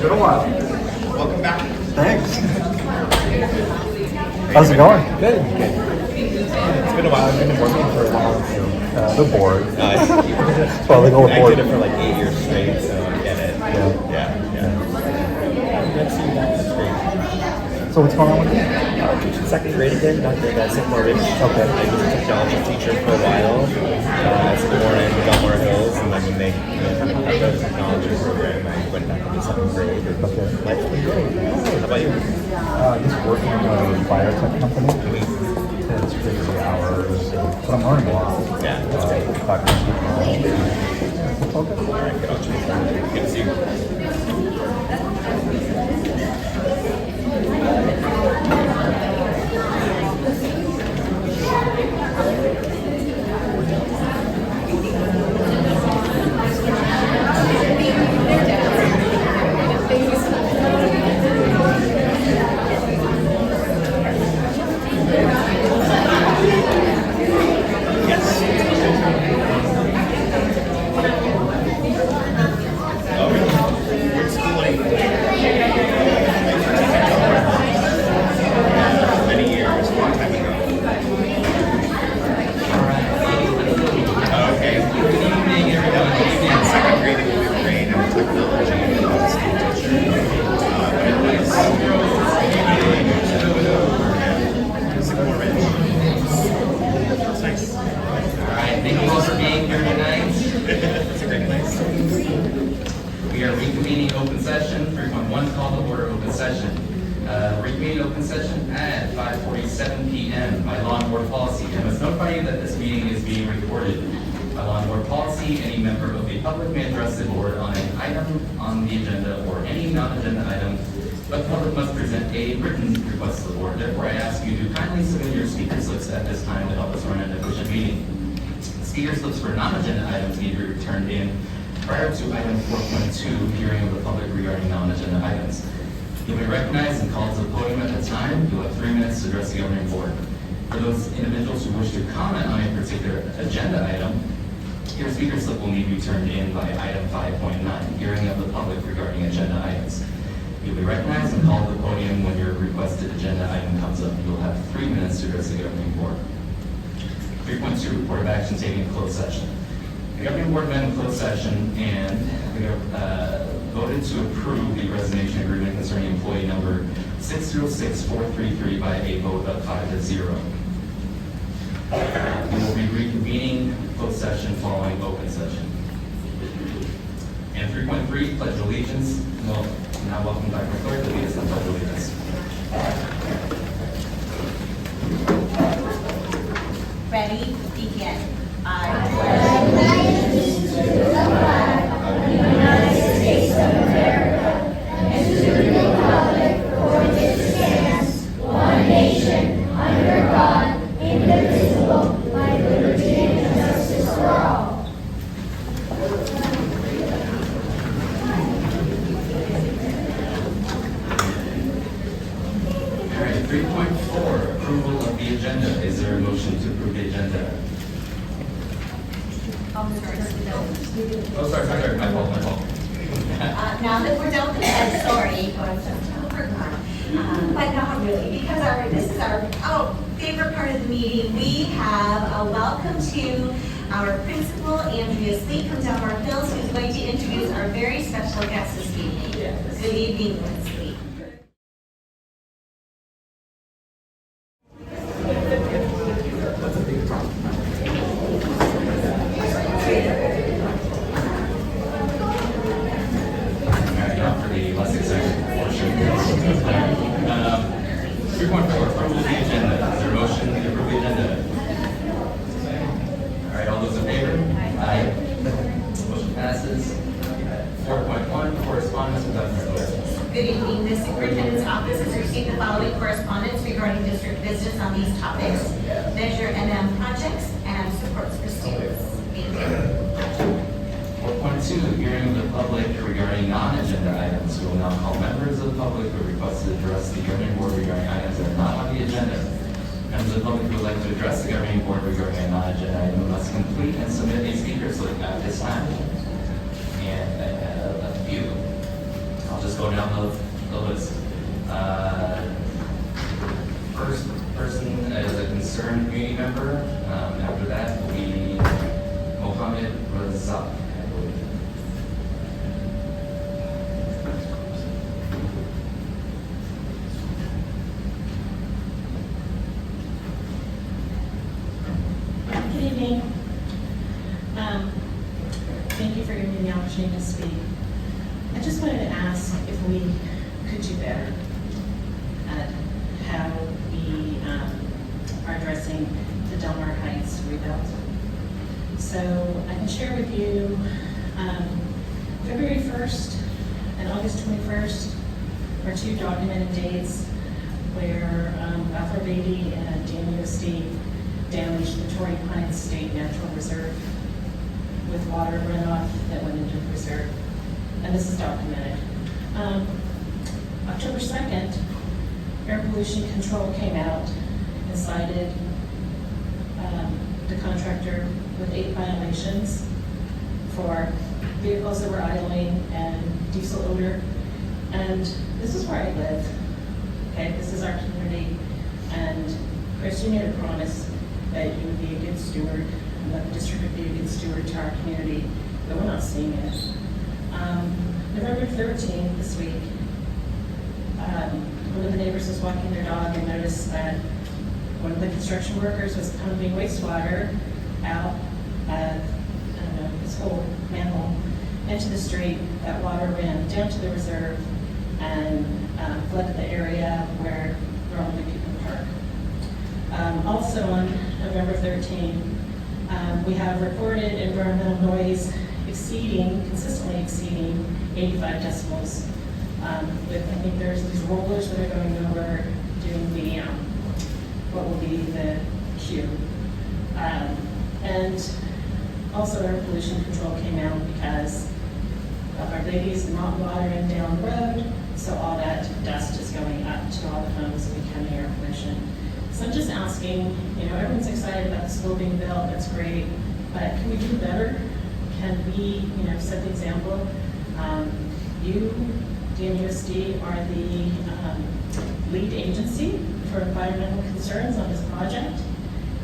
been a while. Welcome back. Thanks. How's it going? Good. It's been a while. I've been working for a while, so They're bored. nice. Well, they go I bored. did it for like 8 years straight, so I get it. Yeah. Good to see you guys. That's great. So what's going on with you? Teaching second grade again, back at St. Morgan's. Okay. I was a technology teacher for a while. I was born in Belmore Hills, and then when they had the technology program, I went back into second grade. Okay. Life's been great. How about you? Just working in a biotech company. And it's crazy hours, but I'm learning a lot. Yeah, that's great. Talking to people. It's all good. All right, good on you. Good to see you. Many years, a long time ago. Okay. Good evening, everyone. Good evening. Second grade in fifth grade in technology. I was a school teacher. It's nice. All right, thank you all for being here tonight. It's a great place. We are reconvening open session, 3.1 call to order open session. Reconvening open session at 5:47 p.m. by Law and Board Policy. I must notify you that this meeting is being recorded. By Law and Board Policy, any member of the public may address the board on an item on the agenda or any non-agenda item, but the public must present a written request to the board. Therefore, I ask you to kindly submit your speaker slips at this time to help us run an efficient meeting. Speaker slips for non-agenda items need to be returned in prior to item 4.2, hearing of the public regarding non-agenda items. You'll be recognized and called to the podium at the time. You'll have 3 minutes to address the governing board. For those individuals who wish to comment on a particular agenda item, your speaker slip will need to be turned in by item 5.9, hearing of the public regarding agenda items. You'll be recognized and called to the podium when your requested agenda item comes up. You'll have 3 minutes to address the governing board. 3.2, report of action taken in closed session. The governing board met in closed session and voted to approve the resignation agreement concerning employee number 606433 by a vote of 5-0. We will be reconvening closed session following open session. And 3.3, pledge allegiance. Well, now welcome Dr. Clerk to lead us in the pledge allegiance. Ready, begin. I pledge allegiance to the flag of the United States of America and to the republic for which it stands, one nation, under God, indivisible, with liberty and justice for all. All right, 3.4, approval of the agenda. Is there a motion to approve the agenda? Oh, sorry, my fault. Now that we're done with that, sorry, but not really, because this is our favorite part of the meeting. We have a welcome to our principal, Andrea Sleet, from Delmar Hills, who's going to introduce our very special guest this evening. Good evening, Ms. Sleet. For the less exciting portion. 3.4, approval of the agenda. Is there a motion to approve the agenda? All right, all those in favor? Aye. Motion passes. 4.1, correspondence with Dr. Clerk. Good evening. The superintendent's office has received the following correspondence regarding district business on these topics: Measure NM projects and supports for students. 4.2, hearing of the public regarding non-agenda items. We will now call members of the public who request to address the governing board regarding items that are not on the agenda. Members of the public who would like to address the governing board regarding a non-agenda item must complete and submit a speaker slip at this time. And I have a few. I'll just just go down the list. First person is a concerned community member. After that will be Mohammed Razak, I believe. Good evening. Thank you for giving me the opportunity to speak. I just wanted to ask if we could do better at how we are addressing the Del Mar Heights rebuild. So I can share with you February 1st and August 21st are two documented dates where Buffalo Baby and DMUSD damaged the Torrey Pines State Natural Reserve with water runoff that went into the reserve. And this is documented. October 2nd, Air Pollution Control came out and cited the contractor with 8 violations for vehicles that were idling and diesel odor. And this is where I live. Okay, this is our community. And Chris, you made a promise that you would be a good steward and that the district would be a good steward to our community, but we're not seeing it. November 13th, this week, one of the neighbors was walking their dog and noticed that one of the construction workers was pumping wastewater out of, this whole manhole into the street. That water ran down to the reserve and flooded the area where normally people park. Also on November 13th, we have reported environmental noise consistently exceeding 85 decibels. With, I think there's these rollers that are going over doing the, what will be the queue. And also air pollution control came out because of our babies not watering down the road, so all that dust is going up to all the homes and becoming air pollution. So I'm just asking, everyone's excited about the school being built, that's great, but can we do better? Can we, set the example? You, DMUSD, are the lead agency for environmental concerns on this project,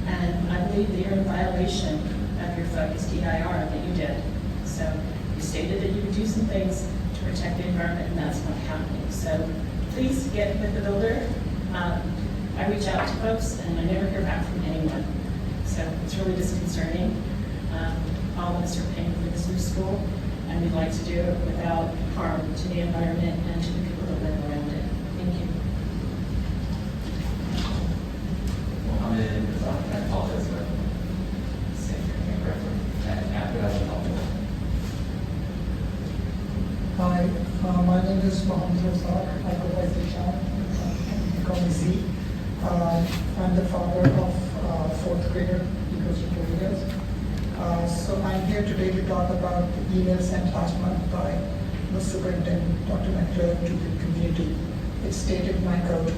and I believe that you're in violation of your focused DIR that you did. So you stated that you would do some things to protect the environment, and that's not happening. So please get with the builder. I reach out to folks, and I never hear back from anyone. So it's really disconcerting. All of us are paying for this new school, and we'd like to do it without harm to the environment and to the people that live around it. Thank you. Mohammed Razak, I apologize for saying your name correctly. And after that, I'll call you. Hi, my name is Mohammed Razak. I go by Zishan. You call me Z. I'm the father of fourth grader, because of 2 years. So I'm here today to talk about the email sent last month by the superintendent, Dr. McClure, to the community. It stated, and I quote,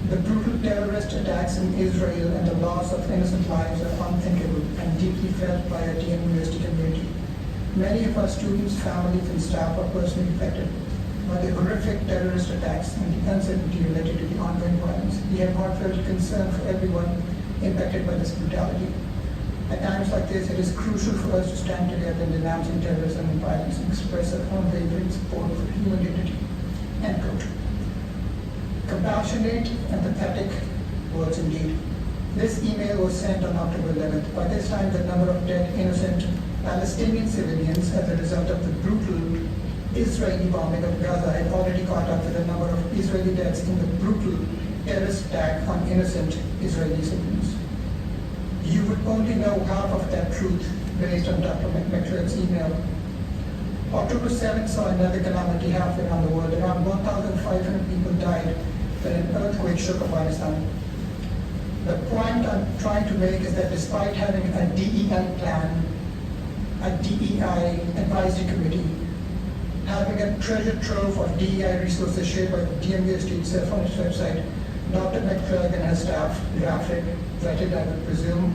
"The brutal terrorist attacks in Israel and the loss of innocent lives are unthinkable and deeply felt by our DMUSD community. Many of our students, families, and staff are personally affected by the horrific terrorist attacks and the uncertainty related to the ongoing violence. We have heartfelt concern for everyone impacted by this brutality. At times like this, it is crucial for us to stand together in denouncing terrorism and violence and express our unwavering support for human dignity." End quote. Compassionate and pathetic words indeed. This email was sent on October 11th. By this time, the number of dead innocent Palestinian civilians as a result of the brutal Israeli bombing of Gaza had already caught up with the number of Israeli deaths in the brutal terrorist attack on innocent Israeli civilians. You would only know half of that truth based on Dr. McClure's email. October 7th saw another calamity happen around the world. Around 1,500 people died when an earthquake shook Afghanistan. The point I'm trying to make is that despite having a DEI plan, a DEI advisory committee, having a treasure trove of DEI resources shared by the DMUSD itself on its website, Dr. McClure and her staff drafted, vetted, I would presume,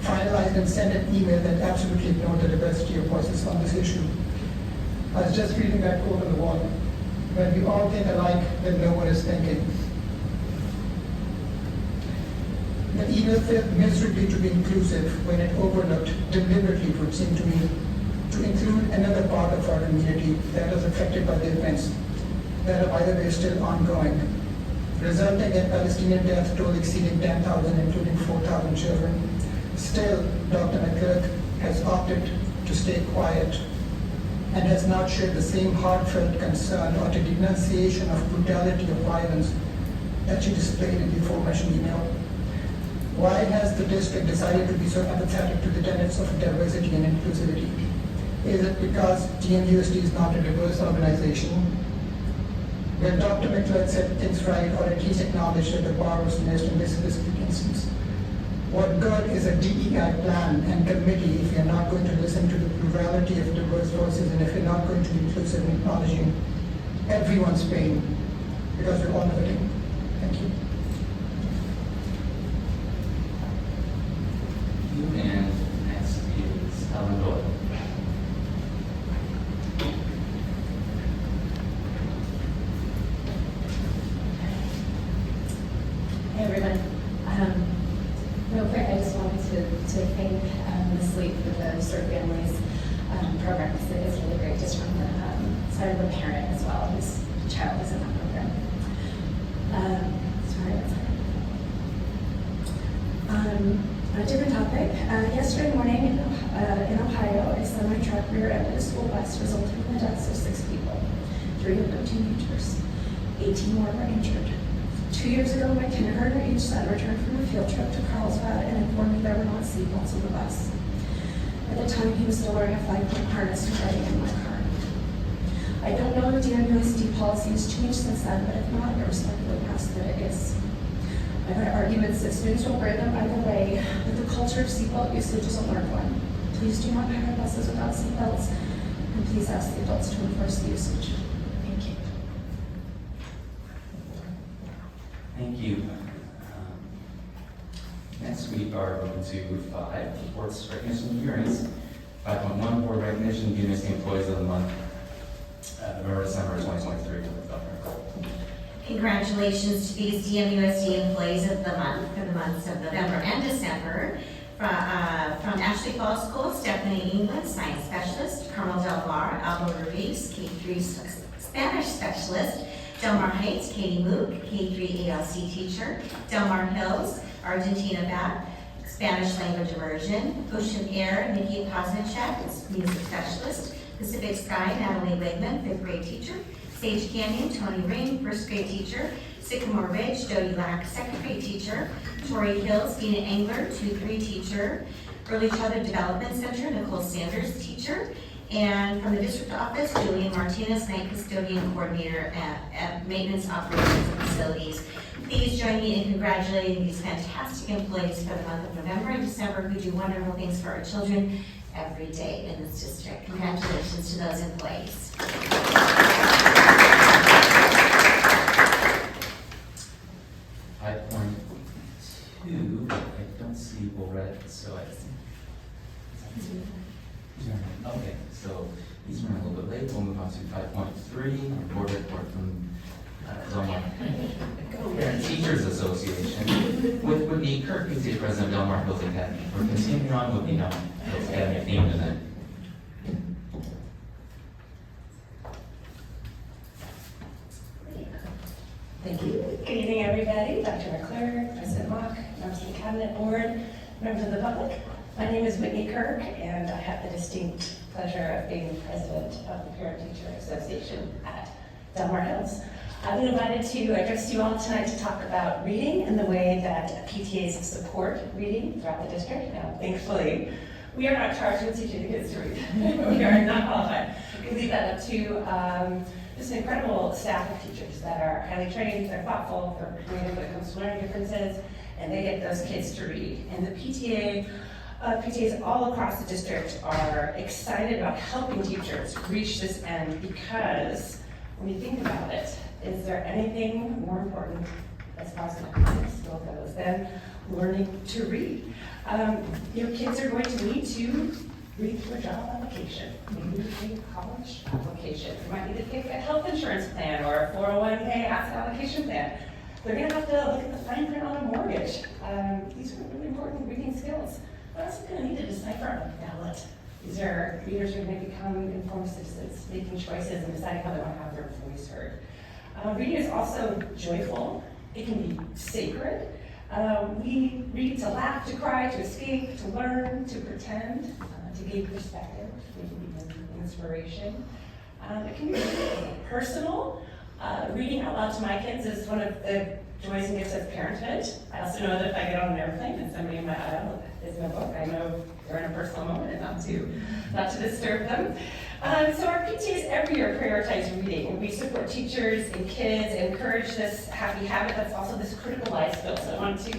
finalized and sent an email that absolutely ignored the diversity of voices on this issue. I was just reading that quote on the wall. When we all think alike, then no one is thinking. The email failed miserably to be inclusive when it overlooked, deliberately it would seem to me, to include another part of our community that is affected by the events that are, by the way, still ongoing, resulting in Palestinian death toll exceeding 10,000, including 4,000 children. Still, Dr. McClurk has opted to stay quiet and has not shared the same heartfelt concern or the denunciation of brutality or violence that she displayed in the aforementioned email. Why has the district decided to be so apathetic to the tenets of diversity and inclusivity? Is it because DMUSD is not a diverse organization? When Dr. McClurk said things right, or at least acknowledged that the bar was missed in this specific instance? What good is a DEI plan and committee if you're not going to listen to the plurality of diverse voices and if you're not going to be inclusive in acknowledging everyone's pain? Because we're all hurting. Thank you. And next is Helen Doyle. Hey everyone. Real quick, I just wanted to thank Ms. Lee for the Serve Families program. Because it is really great just from the side of the parent as well, whose child is in that program. Sorry, one second. A different topic. Yesterday morning in Ohio, a semi-truck rear-ended a school bus, resulting in the deaths of 6 people. 3 of them teenagers. 18 more were injured. 2 years ago, my kindergarten-age son returned from a field trip to Carlsbad and informed me there were not seatbelts on the bus. At the time, he was still wearing a 5-point harness and riding in my car. I don't know if DMUSD policy has changed since then, but if not, I respectfully ask that it is. I've had arguments that students will wear them either way, but the culture of seatbelt usage is a learned one. Please do not hire buses without seatbelts, and please ask the adults to enforce the usage. Thank you. Thank you. Next we are going to 5, reports, recognition, and hearings. 5.1, board recognition, DMUSD employees of the month, November, December 2023. Congratulations to these DMUSD employees of the month for the months of November and December. From Ashley Falls School, Stephanie England, Science Specialist, Carmel Del Mar, Alba Ruiz, K3 Spanish Specialist, Del Mar Heights, Katie Mook, K3 ALC Teacher, Del Mar Hills, Argentina Bat, Spanish Language Immersion, Ocean Air, Nikki Posnicek, Music Specialist, Pacific Sky, Natalie Wigman, 5th grade teacher, Sage Canyon, Tony Ring, 1st grade teacher, Sycamore Ridge, Jody Lack, 2nd grade teacher, Torrey Hills, Dina Engler, 2-3 teacher, Early Childhood Development Center, Nicole Sanders, teacher, and from the district office, Julian Martinez, night custodian coordinator at Maintenance Operations and Facilities. Please join me in congratulating these fantastic employees for the month of November and December who do wonderful things for our children every day in this district. Congratulations to those employees. 5.2, I don't see red, so I see. Okay, so these are a little bit late. We'll move on to 5.3, board report from Del Mar Parent Teachers Association with Whitney Kirk, PTA President of Del Mar Hills Academy. We're continuing on with the Del Mar Hills Academy theme tonight. Thank you. Good evening, everybody. Dr. McClure, President Mock, members of the Cabinet Board, members of the public. My name is Whitney Kirk, and I have the distinct pleasure of being president of the Parent Teacher Association at Del Mar Hills. I've been invited to address you all tonight to talk about reading and the way that PTAs support reading throughout the district. Now, thankfully, we are not charged with teaching the kids to read. We are not qualified. We leave that up to just an incredible staff of teachers that are highly trained, they're thoughtful, they're creative when it comes to learning differences, and they get those kids to read. And the PTAs all across the district are excited about helping teachers reach this end because when you think about it, is there anything more important as far as an academic skill goes than learning to read? Your kids are going to need to read through a job application, maybe a college application. You might need to pick a health insurance plan or a 401k asset allocation plan. They're going to have to look at the fine print on a mortgage. These are really important reading skills. They're also going to need to decipher a ballot. These are readers who are going to become informed citizens, making choices and deciding how they want to have their voice heard. Reading is also joyful. It can be sacred. We read to laugh, to cry, to escape, to learn, to pretend, to gain perspective, maybe even inspiration. It can be really personal. Reading out loud to my kids is one of the joys and gifts of parenthood. I also know that if I get on an airplane and somebody in my aisle is in a book, I know they're in a personal moment and not to disturb them. So our PTAs every year prioritize reading. We support teachers and kids and encourage this happy habit that's also this critical life skill. So I want to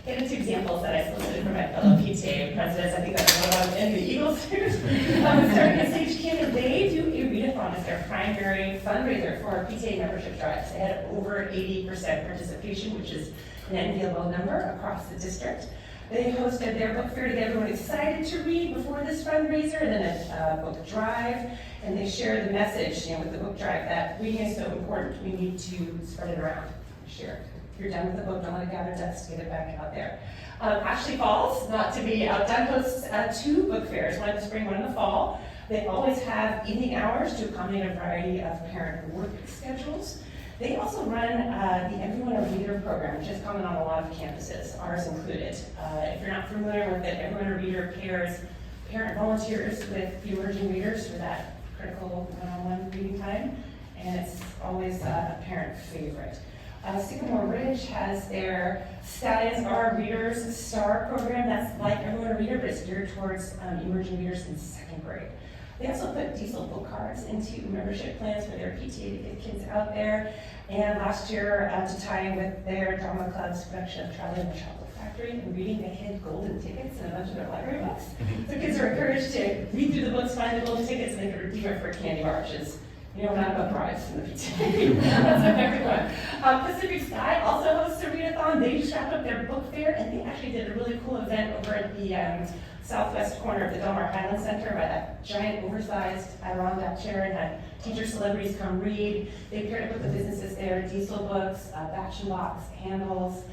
get into examples that I solicited from my fellow PTA presidents. I think that's one of them in the Eagles. Starting at Sage Canyon, they do a readathon as their primary fundraiser for our PTA membership drives. They had over 80% participation, which is an enviable number across the district. They hosted their book fair to get everyone excited to read before this fundraiser, and then a book drive, and they shared the message, with the book drive that reading is so important. We need to spread it around, share it. If you're done with the book, don't let it gather dust, get it back out there. Ashley Falls, not to be outdone, hosts 2 book fairs, one in the spring, one in the fall. They always have evening hours to accommodate a variety of parent work schedules. They also run the Everyone a Reader program, which is common on a lot of campuses, ours included. If you're not familiar with it, Everyone a Reader pairs parent volunteers with the emerging readers for that critical one-on-one reading time, and it's always a parent favorite. Sycamore Ridge has their Stallions Are Readers Star program. That's like Everyone a Reader, but it's geared towards emerging readers in 2nd grade. They also put diesel book cards into membership plans for their PTA to get kids out there. And last year, to tie in with their drama club's production of Charlie and the Chocolate Factory and reading, they hid golden tickets in a bunch of their library books. So kids are encouraged to read through the books, find the golden tickets, and they can redeem it for a candy bar, which is, not about prize in the PTA. That's a favorite one. Pacific Sky also hosts a readathon. They just wrapped up their book fair, and they actually did a really cool event over at the southwest corner of the Del Mar Highland Center by that giant oversized Adirondack chair, and had teacher celebrities come read. They paired up with the businesses there, Diesel Books, Batch and Box, Handles,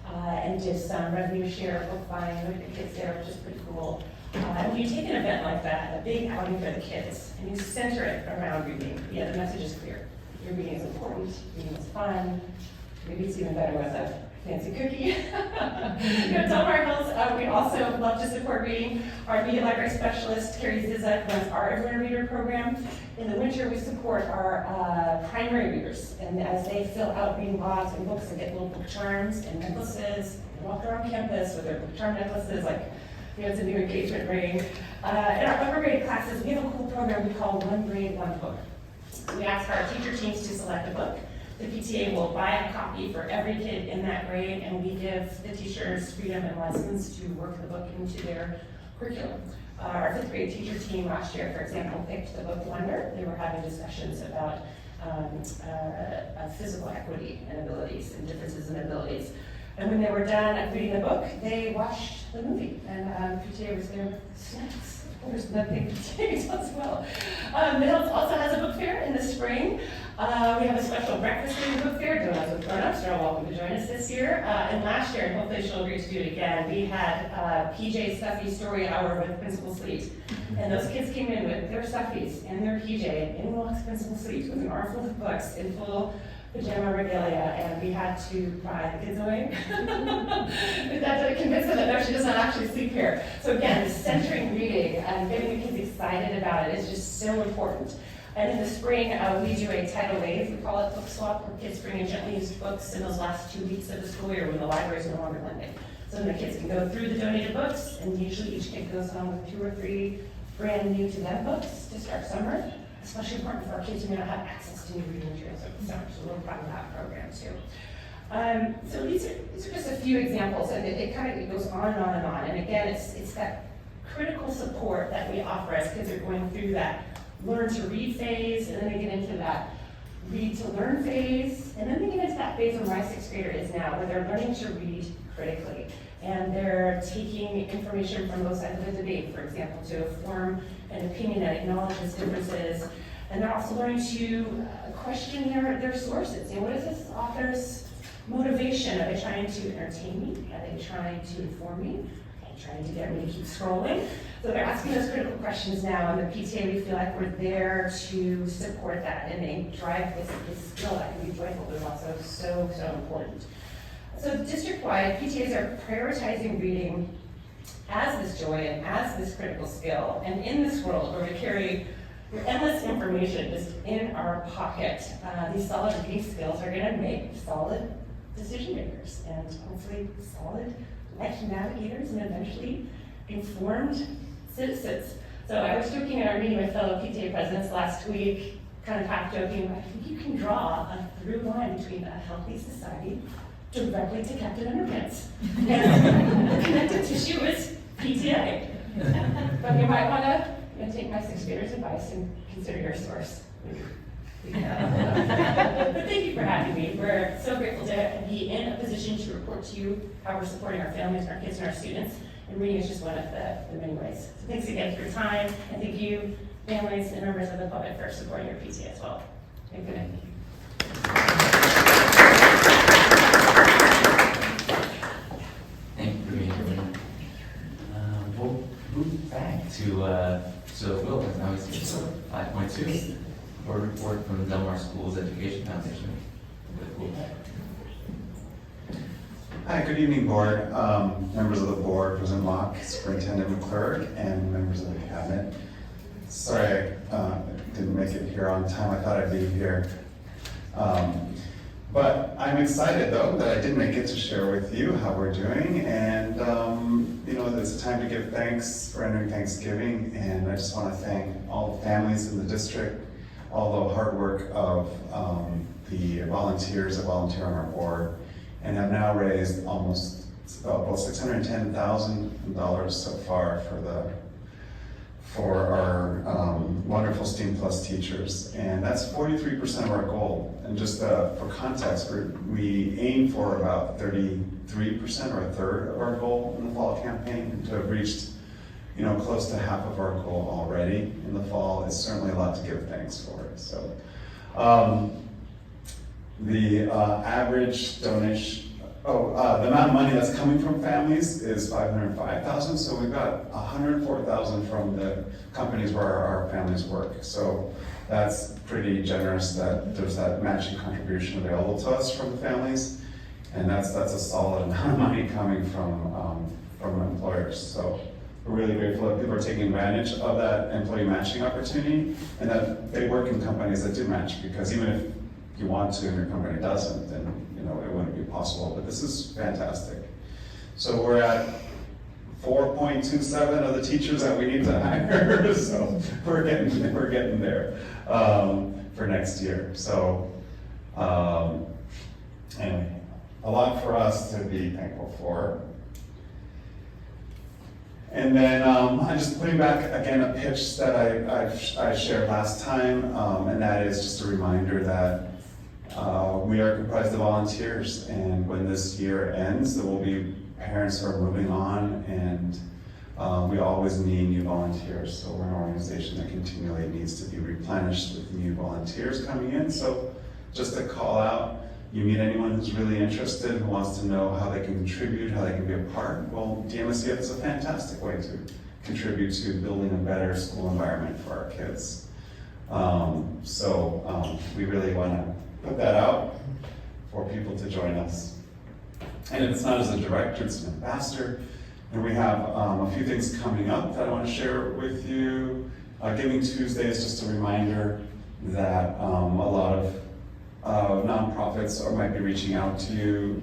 and did some revenue share book buying with the kids there, which is pretty cool. When you take an event like that, a big outing for the kids, and you center it around reading, the message is clear. Your reading is important, reading is fun, maybe it's even better with a fancy cookie. Del Mar Hills, we also love to support reading. Our media library specialist, Carrie Zizek, runs our Everyone a Reader program. In the winter, we support our primary readers, and as they fill out reading logs and books, they get little book charms and necklaces. They walk around campus with their book charm necklaces, like, it's a new engagement ring. In our upper grade classes, we have a cool program we call One Grade, One Book. We ask our teacher teams to select a book. The PTA will buy a copy for every kid in that grade, and we give the teachers freedom and license to work the book into their curriculum. Our 5th grade teacher team last year, for example, picked the book Wonder. They were having discussions about physical equity and abilities and differences in abilities. And when they were done reading the book, they watched the movie, and PTA was there with snacks. Of course, nothing PTA as well. Mills also has a book fair in the spring. We have a special breakfast reading book fair. Donuts with grown-ups. You're all welcome to join us this year. And last year, and hopefully she'll agree to do it again, we had PJ Stuffy Story Hour with Principal Sleet. And those kids came in with their stuffies and their PJ, and in walks Principal Sleet with an armful of books in full pajama regalia, and we had to pry the kids away. We had to convince them that no, she does not actually sleep here. So again, centering reading and getting the kids excited about it is just so important. And in the spring, we do a tidal wave, we call it book swap, where kids bring in gently used books in those last 2 weeks of the school year when the library is no longer lending. So then the kids can go through the donated books, and usually each kid goes home with 2 or 3 brand new to them books to start summer. Especially important for our kids who may not have access to new reading materials over the summer, so we're proud of that program too. So these are just a few examples, and it kind of goes on and on and on. And again, it's that critical support that we offer as kids are going through that learn to read phase, and then they get into that read to learn phase, and then they get into that phase where my 6th grader is now, where they're learning to read critically. And they're taking information from both sides of the debate, for example, to form an opinion that acknowledges differences. And they're also learning to question their sources. What is this author's motivation? Are they trying to entertain me? Are they trying to inform me? Are they trying to get me to keep scrolling? So they're asking those critical questions now, and the PTA, we feel like we're there to support that and they drive this skill that can be joyful, but also so important. So district-wide, PTAs are prioritizing reading as this joy and as this critical skill. And in this world where we carry endless information just in our pocket, these solid reading skills are going to make solid decision makers and hopefully solid life navigators and eventually informed citizens. So I was joking in our meeting with fellow PTA presidents last week, kind of half joking, I think you can draw a through line between a healthy society directly to Captain Underpants. And the connective tissue is PTA. But you might want to take my 6 graders' advice and consider your source. But thank you for having me. We're so grateful to be in a position to report to you how we're supporting our families, our kids, and our students. And reading is just one of the many ways. So thanks again for your time, and thank you, families and members of the public, for supporting your PTA as well. And good night. Thank you for being here. We'll move back to Will, and now we see 5.2, board report from the Del Mar Schools Education Foundation. Hi, good evening, board, members of the board, President Mock, Superintendent McClurg, and members of the cabinet. Sorry I didn't make it here on time. I thought I'd be here. But I'm excited, though, that I did make it to share with you how we're doing. And, it's time to give thanks for entering Thanksgiving. And I just want to thank all the families in the district, all the hard work of the volunteers that volunteer on our board, and have now raised almost about $610,000 so far for our wonderful STEAM Plus teachers, and that's 43% of our goal. And just for context, we aim for about 33% or a third of our goal in the fall campaign, and to have reached close to half of our goal already in the fall is certainly a lot to give thanks for. So the average donation, the amount of money that's coming from families is $505,000. So we've got $104,000 from the companies where our families work. So that's pretty generous that there's that matching contribution available to us from the families, and that's a solid amount of money coming from employers. So we're really grateful that people are taking advantage of that employee matching opportunity, and that they work in companies that do match, because even if you want to and your company doesn't, then it wouldn't be possible. But this is fantastic. So we're at 4.27 of the teachers that we need to hire. So we're getting there for next year. So anyway, a lot for us to be thankful for. And then I'm just putting back again a pitch that I shared last time, and that is just a reminder that we are comprised of volunteers, and when this year ends, there will be parents who are moving on, and we always need new volunteers. So we're an organization that continually needs to be replenished with new volunteers coming in. So just to call out, you meet anyone who's really interested, who wants to know how they can contribute, how they can be a part, well, DMUSD is a fantastic way to contribute to building a better school environment for our kids. We really want to put that out for people to join us. And if it's not as a director, it's an ambassador. And we have a few things coming up that I want to share with you. Giving Tuesday is just a reminder that a lot of nonprofits might be reaching out to you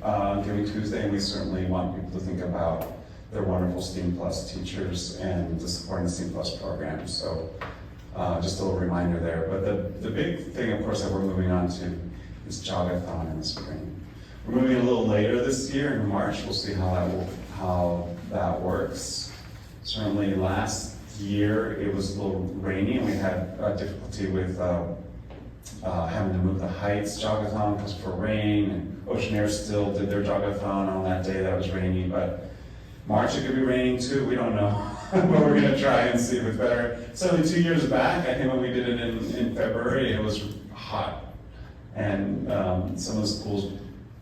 on Giving Tuesday, and we certainly want people to think about their wonderful STEAM Plus teachers and the supporting the STEAM Plus program. So just a little reminder there. But the big thing, of course, that we're moving on to is Jogathon in the spring. We're moving a little later this year in March. We'll see how that works. Certainly last year it was a little rainy, and we had difficulty with having to move the Heights jogathon because for rain, and Ocean Air still did their jogathon on that day that was rainy, but March it could be raining too, we don't know. But we're gonna try and see if it's better. Certainly 2 years back, I think when we did it in February, it was hot. And some of the schools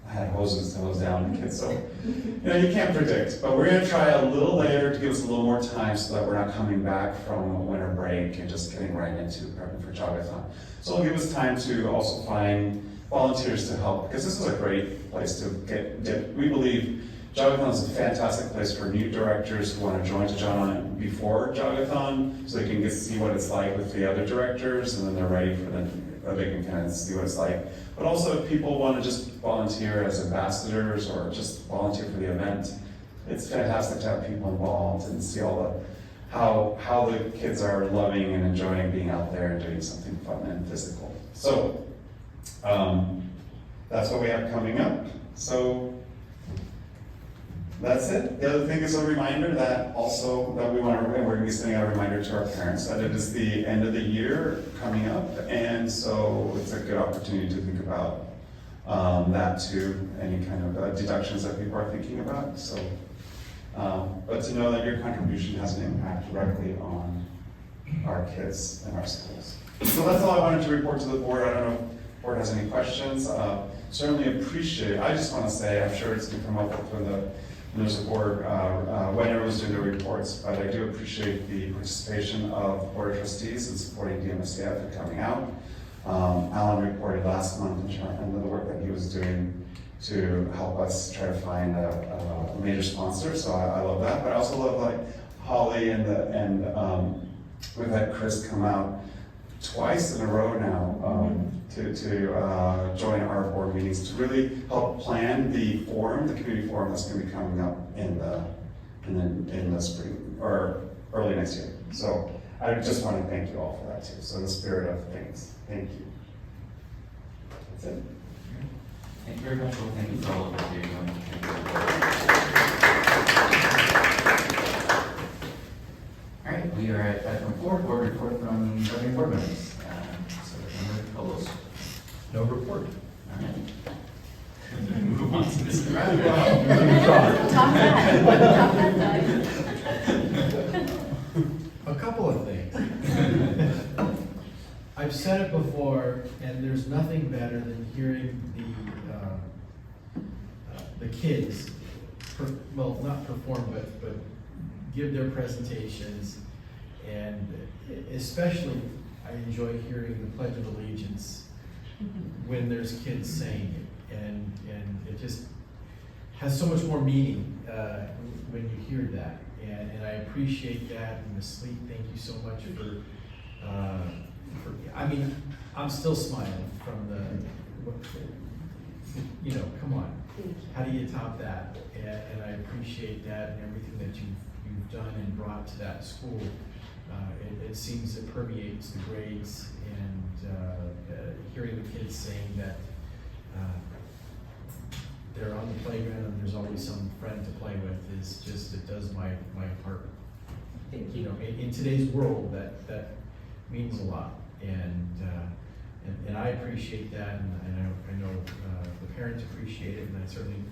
had hoses to hose down the kids, so you can't predict. But we're gonna try a little later to give us a little more time so that we're not coming back from winter break and just getting right into prepping for jogathon. So it'll give us time to also find volunteers to help, because this is a great place to get we believe Jogathon is a fantastic place for new directors who want to join to John before Jogathon, so they can get to see what it's like with the other directors, and then they're ready for they can kind of see what it's like. But also if people want to just volunteer as ambassadors or just volunteer for the event, it's fantastic to have people involved and see all how the kids are loving and enjoying being out there and doing something fun and physical. So that's what we have coming up. So that's it. The other thing is a reminder that also that we're going to be sending out a reminder to our parents that it is the end of the year coming up, and so it's a good opportunity to think about that too, any kind of deductions that people are thinking about. So, but to know that your contribution has an impact directly on our kids and our schools. So that's all I wanted to report to the board. I don't know if the board has any questions. Certainly appreciate. I just want to say, I'm sure it's going to come up with the news report when everyone's doing their reports, but I do appreciate the participation of Board of Trustees in supporting DMUSD and coming out. Alan reported last month in the work that he was doing to help us try to find a major sponsor, so I love that. But I also love like Holly and we've had Chris come out twice in a row now to join our board meetings to really help plan the forum, the community forum that's going to be coming up in the spring or early next year. So I just want to thank you all for that too. So in the spirit of things, thank you. That's it. Thank you very much. Well, thank you for all of what you're doing. All right, we are at 5.4, board report from governing board members. So Member Colos. No report. All right. Move on to Mr. Ryder. Top that. A couple of things. I've said it before, and there's nothing better than hearing the kids, well, not perform, but give their presentations, and especially I enjoy hearing the Pledge of Allegiance when there's kids saying it, and it just has so much more meaning when you hear that, and I appreciate that. And Ms. Sleet, thank you so much for I mean, I'm still smiling from come on, how do you top that? And I appreciate that and everything that you've done and brought to that school. It seems it permeates the grades, and hearing the kids saying that they're on the playground and there's always some friend to play with is just, it does my heart. You know, in today's world, that means a lot, and I appreciate that, and I know the parents appreciate it, and I certainly,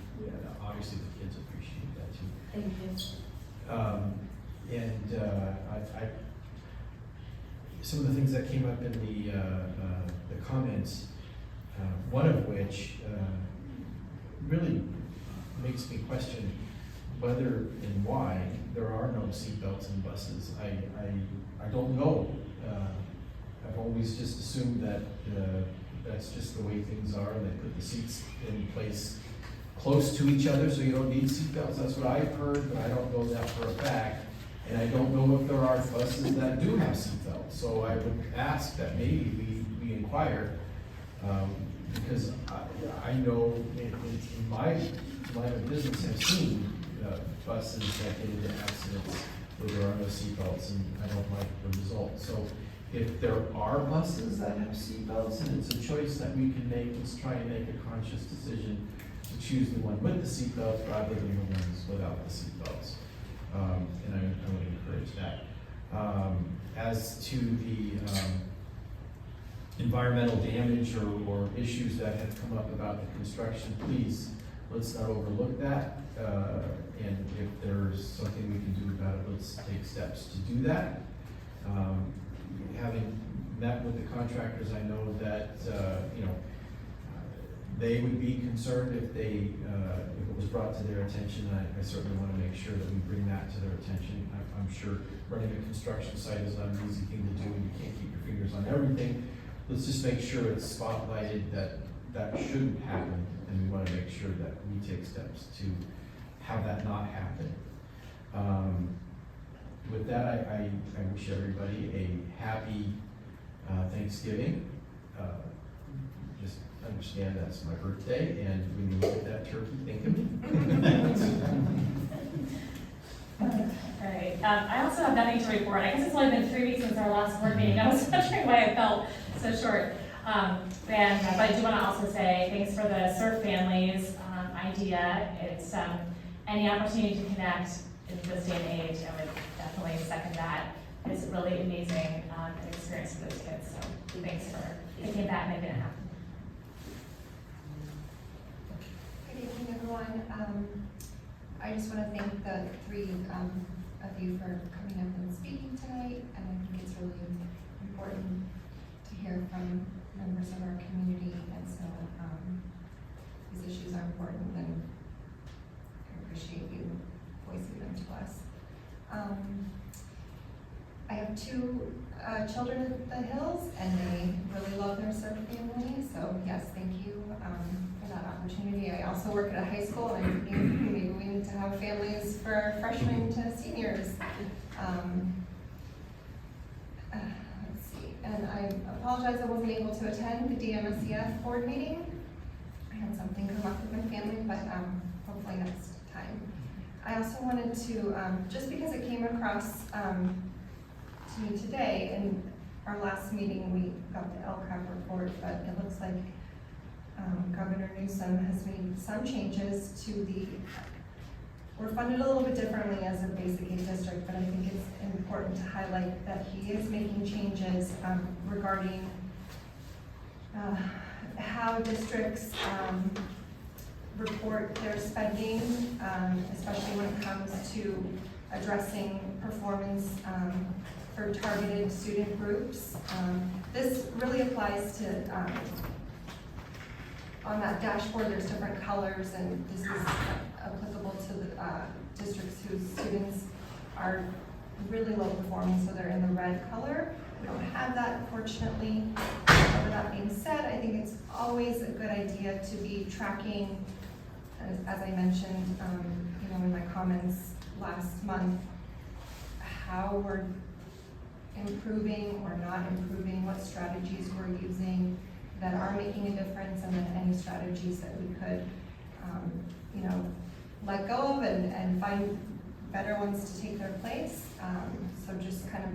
obviously the kids appreciate that too. Thank you. I some of the things that came up in the comments, one of which really makes me question whether and why there are no seatbelts in buses. I don't know. I've always just assumed that that's just the way things are, and they put the seats in place close to each other so you don't need seatbelts. That's what I've heard, but I don't know that for a fact. And I don't know if there are buses that do have seatbelts. So I would ask that maybe we inquire, because I know in my line of business I've seen buses that get into accidents where there are no seatbelts, and I don't like the result. So if there are buses that have seatbelts and it's a choice that we can make, let's try and make a conscious decision to choose the one with the seatbelts rather than the ones without the seatbelts. And I would encourage that. As to the environmental damage or issues that have come up about the construction, please, let's not overlook that. And if there's something we can do about it, let's take steps to do that. Having met with the contractors, I know that, they would be concerned if it was brought to their attention. I certainly want to make sure that we bring that to their attention. I'm sure running a construction site is not an easy thing to do, and you can't keep your fingers on everything. Let's just make sure it's spotlighted that shouldn't happen, and we want to make sure that we take steps to have that not happen. With that, I wish everybody a happy Thanksgiving. Just understand that's my birthday, and when you look at that turkey, think of me. All right. I also have nothing to report. I guess it's only been 3 weeks since our last board meeting. I was wondering why it felt so short. But I do want to also say thanks for the Surf Families idea. It's any opportunity to connect in this day and age. I would definitely second that. It's really amazing an experience for those kids. So thanks for thinking that and making it happen. Good evening, everyone. I just want to thank the three of you for coming up and speaking tonight, and I think it's really important to hear from members of our community, and so these issues are important, and I appreciate you voicing them to us. I have two children at the Hills, and they really love their surf family, so yes, thank you for that opportunity. I also work at a high school, and I'm thinking maybe we need to have families for freshmen to seniors. Let's see, and I apologize I wasn't able to attend the DMUSD board meeting. I had something come up with my family, but hopefully next time. I also wanted to, just because it came across to me today, in our last meeting we got the LCAP report, but it looks like Governor Newsom has made some changes to we're funded a little bit differently as a basic aid district, but I think it's important to highlight that he is making changes regarding how districts report their spending, especially when it comes to addressing performance for targeted student groups. This really applies to, on that dashboard there's different colors, and this is applicable to the districts whose students are really low performing, so they're in the red color. We don't have that, unfortunately. With that being said, I think it's always a good idea to be tracking, as I mentioned in my comments last month, how we're improving or not improving, what strategies we're using that are making a difference, and then any strategies that we could let go of and find better ones to take their place. So just kind of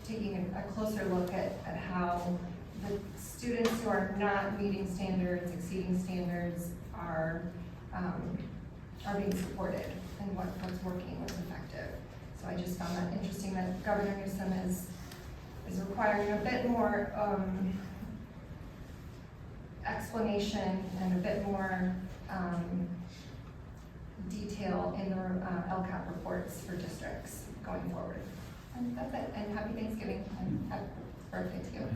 taking a closer look at how the students who are not meeting standards, exceeding standards, are being supported, and what's working, what's effective. So I just found that interesting that Governor Newsom is requiring a bit more explanation and a bit more detail in the LCAP reports for districts going forward. And that's it, and happy Thanksgiving, and happy birthday to you.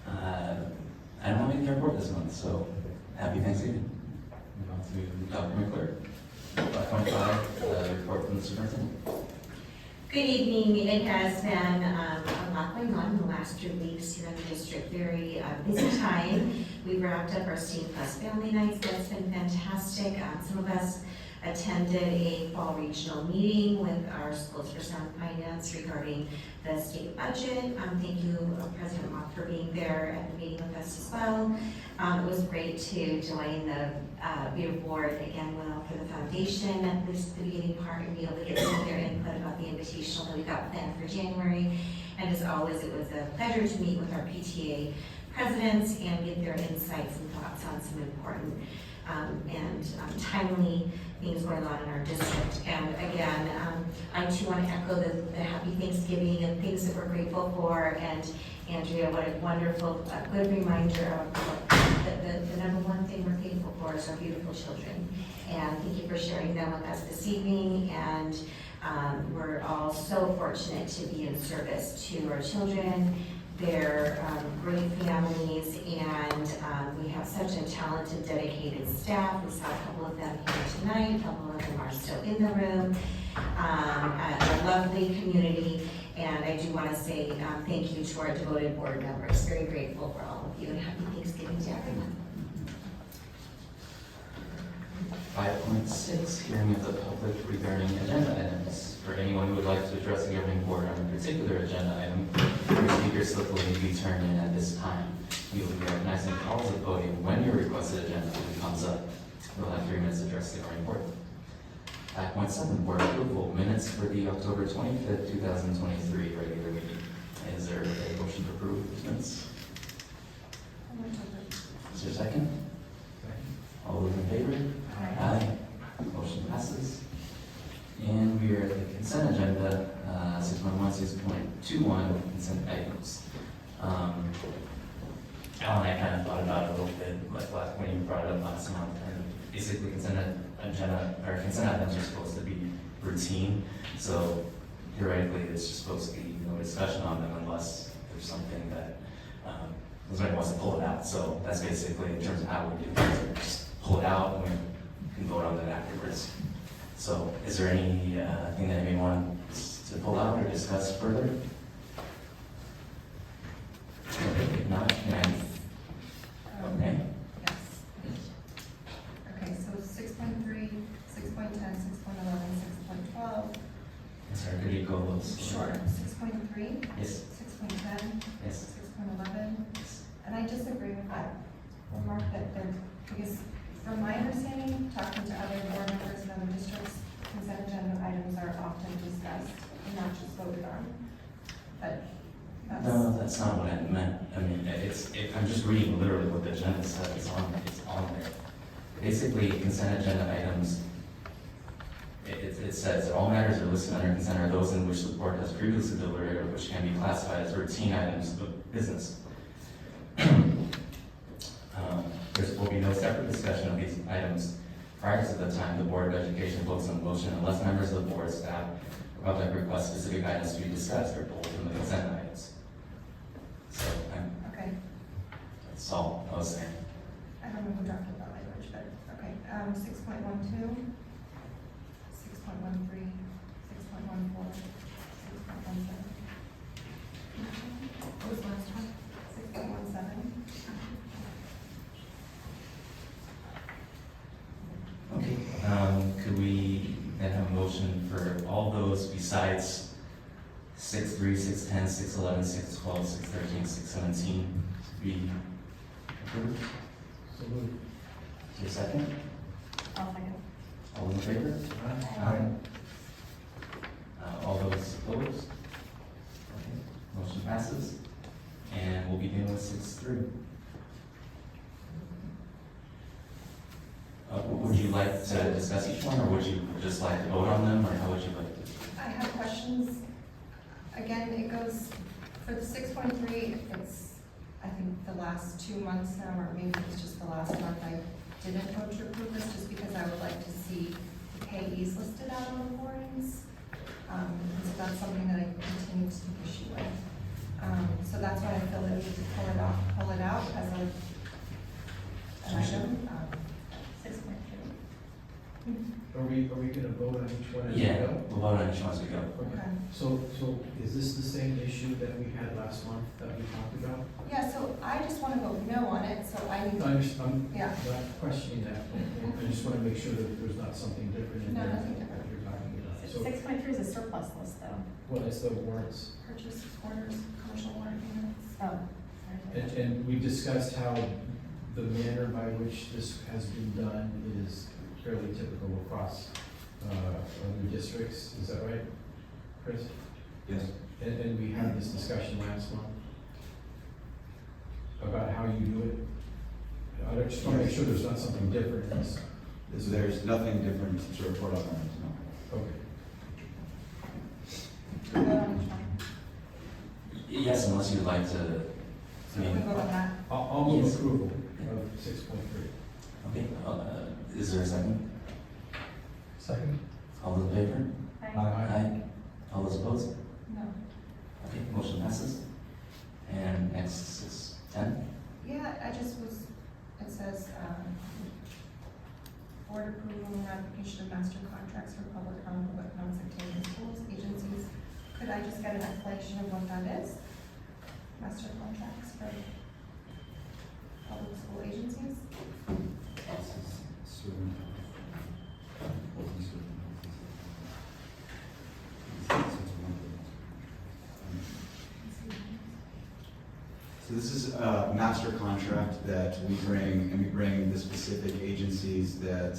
I don't have anything to report this month, so happy Thanksgiving. Move on to Dr. McClure. 5.5, report from the superintendent. Good evening. It has been a lot going on in the last 2 weeks here in the district. Very busy time. We've wrapped up our STEAM Plus Family Nights. That's been fantastic. Some of us attended a fall regional meeting with our Schools for Sound Finance regarding the state budget. Thank you, President Mock, for being there at the meeting with us as well. It was great to join the board again for the foundation at this the beginning part and be able to get some of their input about the invitational that we got planned for January. And as always, it was a pleasure to meet with our PTA presidents and get their insights and thoughts on some important and timely things going on in our district. And again, I too want to echo the happy Thanksgiving and things that we're grateful for. And Andrea, what a wonderful, good reminder of the number one thing we're thankful for is our beautiful children. And thank you for sharing them with us this evening. And we're all so fortunate to be in service to our children, their great families, and we have such a talented, dedicated staff. We saw a couple of them here tonight, a couple of them are still in the room. A lovely community, and I do want to say thank you to our devoted board members. Very grateful for all of you, and happy Thanksgiving to everyone. 5.6, hearing of the public regarding agenda items. For anyone who would like to address the governing board on a particular agenda item, your speaker slip will need to be turned in at this time. You will be recognizing calls at podium when your requested agenda item comes up. You'll have 3 minutes to address the governing board. 5.7, board approval, minutes for the October 25th, 2023 regular meeting. Is there a motion to approve these minutes? Is there a second? All those in favor? Aye. Motion passes. And we are at the consent agenda, 6.1, 6.21, consent items. Al and I kind of thought about it a little bit, like when you brought it up last month, and basically consent agenda, or consent items are supposed to be routine, so theoretically it's just supposed to be no discussion on them unless there's something that somebody wants to pull it out. So that's basically in terms of how we do things, just pull it out and we can vote on that afterwards. So is there any thing that anybody wants to pull out or discuss further? If not, okay. Yes. Okay, so 6.3, 6.10, 6.11, 6.12. Sorry, could you go those? Sure. 6.3. Yes. 6.10. Yes. 6.11. And I disagree with that remark because from my understanding, talking to other board members in other districts, consent agenda items are often discussed and not just voted on. But No, that's not what I meant. I mean, I'm just reading literally what the agenda says. It's on there. Basically, consent agenda items, it says that all matters are listed under consent are those in which the board has previously deliberated, which can be classified as routine items of business. There will be no separate discussion of these items prior to the time the Board of Education votes on the motion unless members of the board, staff, or public request specific items to be discussed or pulled from the consent items. So, okay. that's all I was saying. I don't know who drafted that language, but okay. 6.12, 6.13, 6.14, 6.17. What was the last one? 6.17. Okay, could we then have a motion for all those besides 6.3, 6.10, 6.11, 6.12, 6.13, 6.17 to be approved? So moved. Is there a second? I'll second. All in favor? Aye. All those opposed? Okay, motion passes. And we'll begin with 6.3. Would you like to discuss each one, or would you just like to vote on them, or how would you like to? I have questions. Again, it goes, for the 6.3, it's, I think, the last 2 months now, or maybe it's just the last month, I didn't vote to approve this, just because I would like to see the payees listed out on the warrants. So that's something that I continue to take issue with. So that's why I feel that we need to pull it out as an item. 6.3. Are we gonna vote on each one as we Yeah, go? we'll vote on each one as we go. Okay. So is this the same issue that we had last month that we talked about? Yeah, so I just want to vote no on it, so I need to. I'm Yeah. not questioning that. I just wanna make sure that there's not something different in No, there nothing that different. you're talking about. So, 6.3 is a surplus list, though. well, it's the warrants. Purchase orders, commercial warrant payments. Oh, sorry. And we discussed how the manner by which this has been done is fairly typical across other districts. Is that right, Chris? Yes. And we had this discussion last month about how you do it. I just want to make sure there's not something different in this. There's nothing different to report on that, no. Okay. Yes, unless you'd like to. So we vote on that. I'll move Yes. approval of 6.3. Okay, is there a second? Second? All those in favor? Aye. All those opposed? No. Okay, motion passes. And next is 10. Yeah, I just was, it says, board approval and ratification of master contracts for public non-public non-sectarian schools, agencies. Could I just get an explanation of what that is? Master contracts for public school agencies? So this is a master contract that we bring the specific agencies that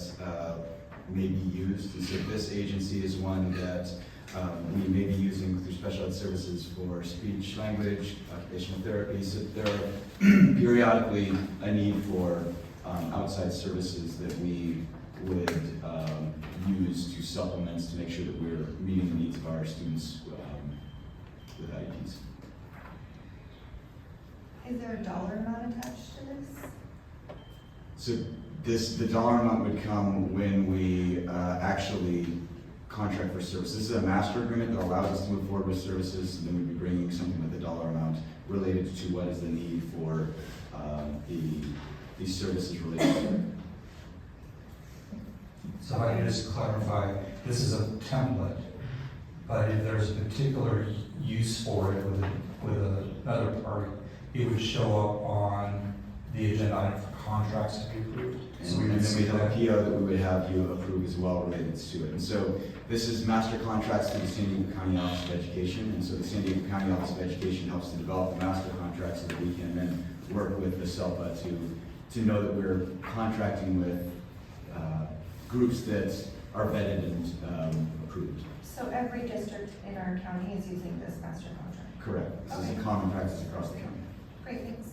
may be used. And so this agency is one that we may be using through special ed services for speech, language, occupational therapy. So there are periodically a need for outside services that we would use to supplement to make sure that we're meeting the needs of our students with IEPs. Is there a dollar amount attached to this? So the dollar amount would come when we actually contract for services. This is a master agreement that allows us to move forward with services, and then we'd be bringing something with a dollar amount related to what is the need for these services related to it. So if I can just clarify, this is a template, but if there's a particular use for it with another party, it would show up on the agenda item for contracts to be approved. And then we have a PO that we would have you approve as well related to it. And so this is master contracts through the San Diego County Office of Education. And so the San Diego County Office of Education helps to develop the master contracts so that we can then work with the SELPA to know that we're contracting with groups that are vetted and approved. So every district in our county is using this master contract? Correct. This is Okay. a common practice across the county. Great, thanks.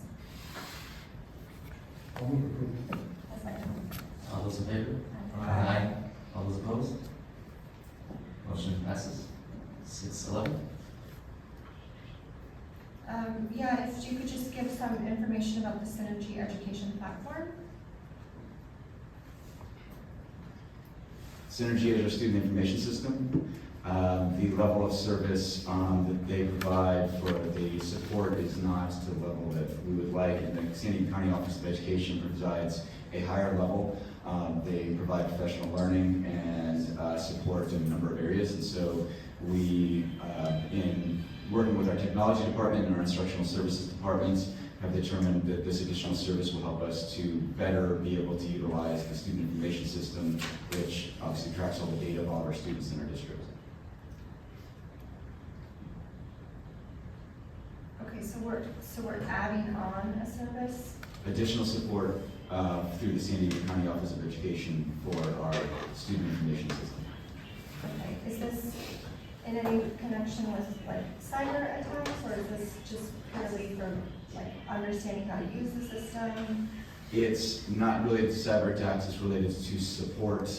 I'll move approval. That's my comment. All those in favor? Aye. All those opposed? Motion passes. 6:11. Yeah, if you could just give some information about the Synergy Education Platform. Synergy is our student information system. The level of service that they provide for the support is not to the level that we would like, and the San Diego County Office of Education provides a higher level. They provide professional learning and support in a number of areas, and so we, in working with our technology department and our instructional services departments, have determined that this additional service will help us to better be able to utilize the student information system, which obviously tracks all the data of all of our students in our district. Okay, so we're adding on a service? Additional support through the San Diego County Office of Education for our student information system. Okay, is this in any connection with like cyber attacks, or is this just purely for like understanding how to use the system? It's not related to cyber attacks, it's related to support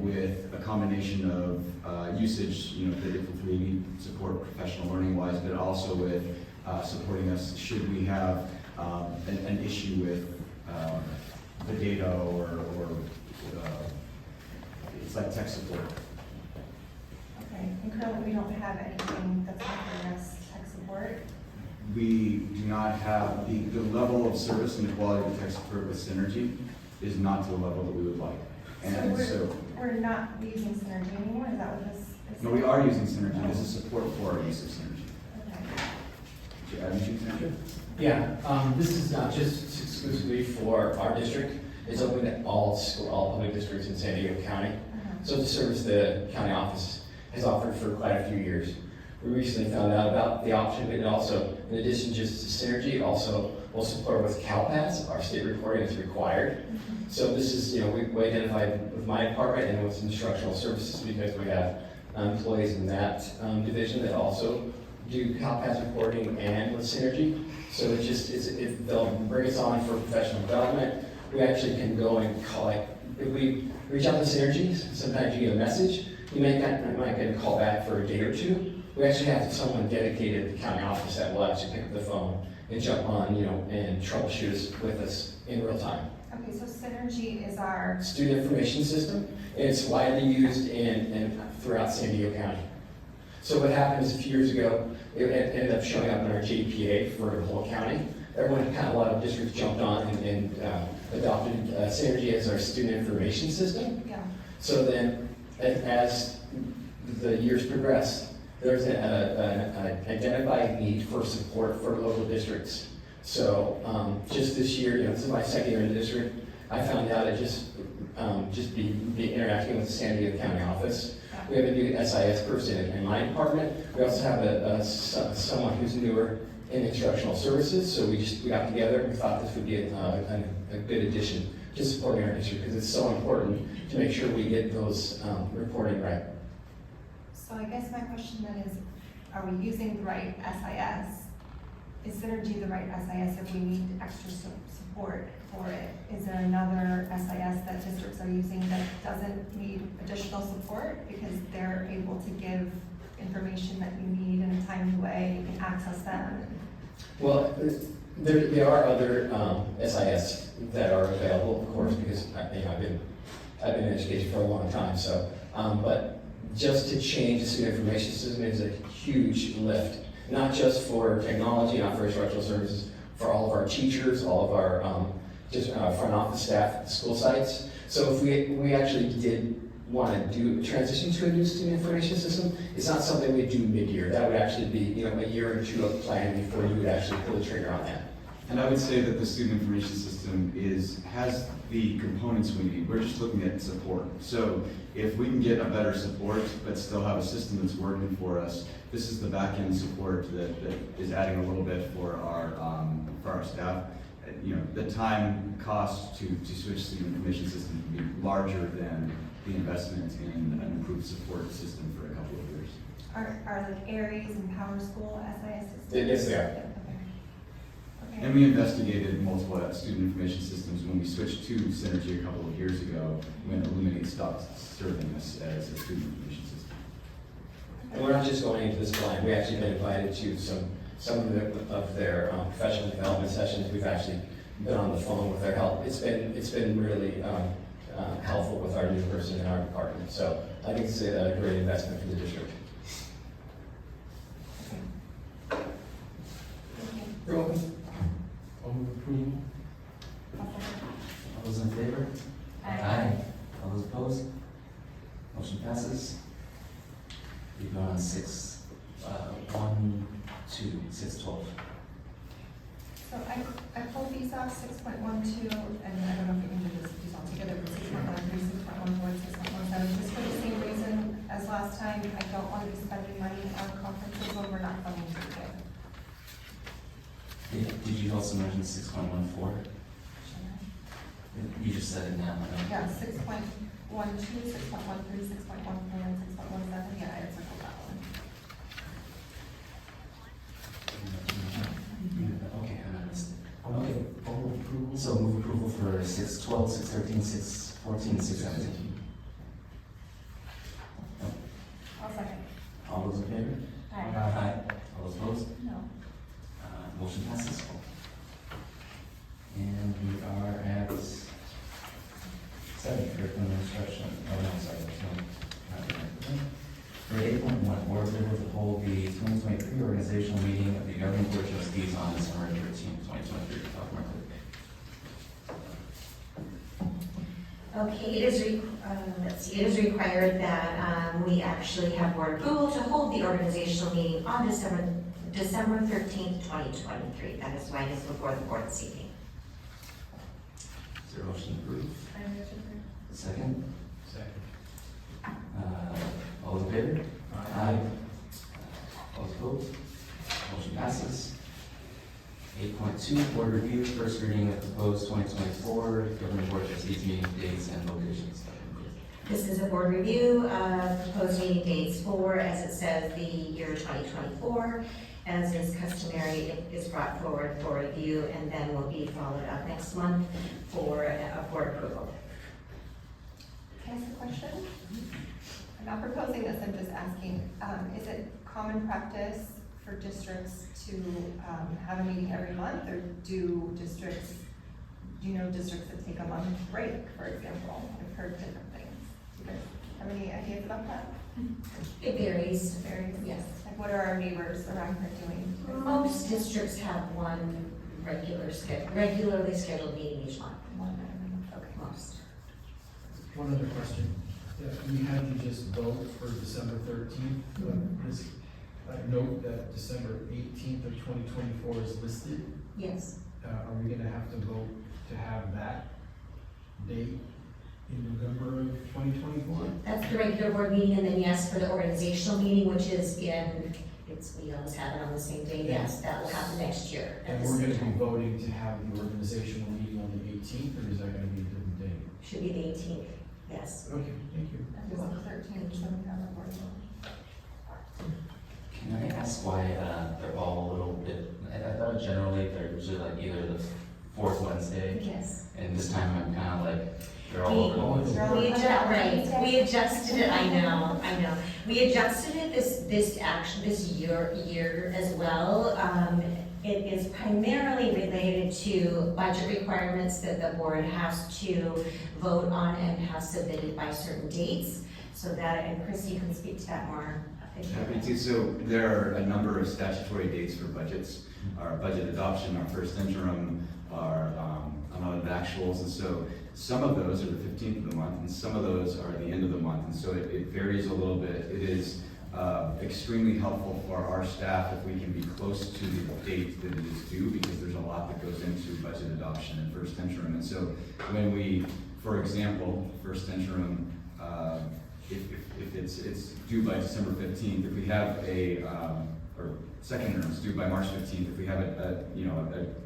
with a combination of usage, if we need support professional learning wise, but also with supporting us should we have an issue with the data or it's like tech support. Okay, and currently we don't have anything that's offering us tech support? We do not have, the level of service and the quality of the tech support with Synergy is not to the level that we would like. And So we're not using Synergy anymore, is that what this is? no, we are using Synergy. This is support for our use of Synergy. Okay. Did you add anything to that? Yeah, this is not just exclusively for our district. It's open to all public districts in San Diego County. So it's a service the county office has offered for quite a few years. We recently found out about the option, but it also, in addition just to Synergy, it also will support with CalPAS. Our state reporting is required. So this is, we identified with my department and with instructional services because we have employees in that division that also do CalPAS reporting and with Synergy. So it just they'll bring us on for professional development. We actually can go and call, like, if we reach out to Synergy, sometimes you get a message, you might get a call back for a day or two. We actually have someone dedicated at the county office that will actually pick up the phone and jump on, and troubleshoot us with us in real time. Okay, so Synergy is our, Student information system, and it's widely used throughout San Diego County. So what happened is a few years ago, it ended up showing up in our JPA for the whole county. Everyone, a lot of districts jumped on and adopted Synergy as our student information system. yeah. So then, as the years progressed, there's an identified need for support for local districts. So just this year, this is my second year in the district, I found out just be interacting with the San Diego County office. We have a new SIS person in my department. We also have someone who's newer in instructional services. So we got together and we thought this would be a good addition to supporting our district because it's so important to make sure we get those reporting right. So I guess my question then is, are we using the right SIS? Is Synergy the right SIS if we need extra support for it? Is there another SIS that districts are using that doesn't need additional support because they're able to give information that you need in a timely way, you can access them? Well, there are other SIS that are available, of course, because I've been in education for a long time. So, but just to change the student information system is a huge lift, not just for technology, not for instructional services, for all of our teachers, all of our front office staff at the school sites. So if we actually did want to do transition to a new student information system, it's not something we do mid-year. That would actually be a year or two of planning before you would actually pull the trigger on that. And I would say that the student information system has the components we need. We're just looking at support. So if we can get a better support, but still have a system that's working for us, this is the back-end support that is adding a little bit for our staff. The time cost to switch to the information system can be larger than the investment in an improved support system for a couple of years. Are like Aries and Power School SIS systems? Yes, they are. Okay. And we investigated multiple student information systems when we switched to Synergy a couple of years ago when Illuminate stopped serving us as a student information system. And we're not just going into this blind. We actually been invited to some of their professional development sessions. We've actually been on the phone with their help. It's been really helpful with our new person in our department. So I think it's a great investment for the district. You're welcome. All move approval. All those in favor? Aye. All those opposed? Motion passes. We go on 6, 1, 2, 6, 12. So I pulled these off, 6.12, and I don't know if we can do these all together, but 6.13, 6.14, 6.17, just for the same reason as last time. I don't want to be spending money on conferences when we're not funding to Did you also mention 6.14? You just said it now. Yeah, 6.12, 6.13, 6.14, and 6.17, yeah, I circled that one. Okay, I missed it. Okay, approval. So move approval for 6, 12, 6, 13, 6, 14, and 6, 17. I'll second. All those in favor? Aye. All those opposed? No. Motion passes. And we are at 7, curriculum instruction. Oh, no, sorry, there's no. For 8.1, board approval to hold the 2023 organizational meeting of the governing board of trustees on December 13, 2023. Dr. Markley. Okay, it is required that we actually have board approval to hold the organizational meeting on December 13th, 2023. That is why it is before the board this evening. Is there a motion to approve? I move to approve. Second? Second. All in favor? Aye. All opposed? Motion passes. 8.2, board review, first reading of proposed 2024 governing board trustees meeting dates and locations. This is a board review of proposed meeting dates for, as it says, the year 2024. As is customary, it is brought forward for review and then will be followed up next month for board approval. Can I ask a question? I'm not proposing this, I'm just asking, is it common practice for districts to have a meeting every month, or do you know districts that take a month break, for example? I've heard different things. Do you guys have any ideas about that? It varies. It varies? Yes. Like, what are our neighbors around here doing? Most districts have one regularly scheduled meeting each month. One every month, okay. Most. One other question. We had you just vote for December 13th. This, note that December 18th of 2024 is listed. Yes. Are we gonna have to vote to have that date in November of 2024? That's the regular board meeting, and then yes, for the organizational meeting, which is we always have it on the same day, yes, that will happen next year. And we're gonna be voting to have the organizational meeting on the 18th, or is that gonna be a different day? Should be the 18th, yes. Okay, thank you. That is the 13th, so we have a board meeting. Can I ask why they're all a little bit, I thought generally they're usually like either the fourth Wednesday, Yes. and this time I'm kind of like, they're all over the place. We adjusted it, I know. We adjusted it this year as well. It is primarily related to budget requirements that the board has to vote on and have submitted by certain dates. So that, and Christy can speak to that more. Happy to. So there are a number of statutory dates for budgets. Our budget adoption, our first interim, our unaudited actuals, and so some of those are the 15th of the month, and some of those are the end of the month, and so it varies a little bit. It is extremely helpful for our staff if we can be close to the date that it is due, because there's a lot that goes into budget adoption and first interim. And so when we, for example, first interim, if it's due by December 15th, if we have or second interim is due by March 15th, if we have a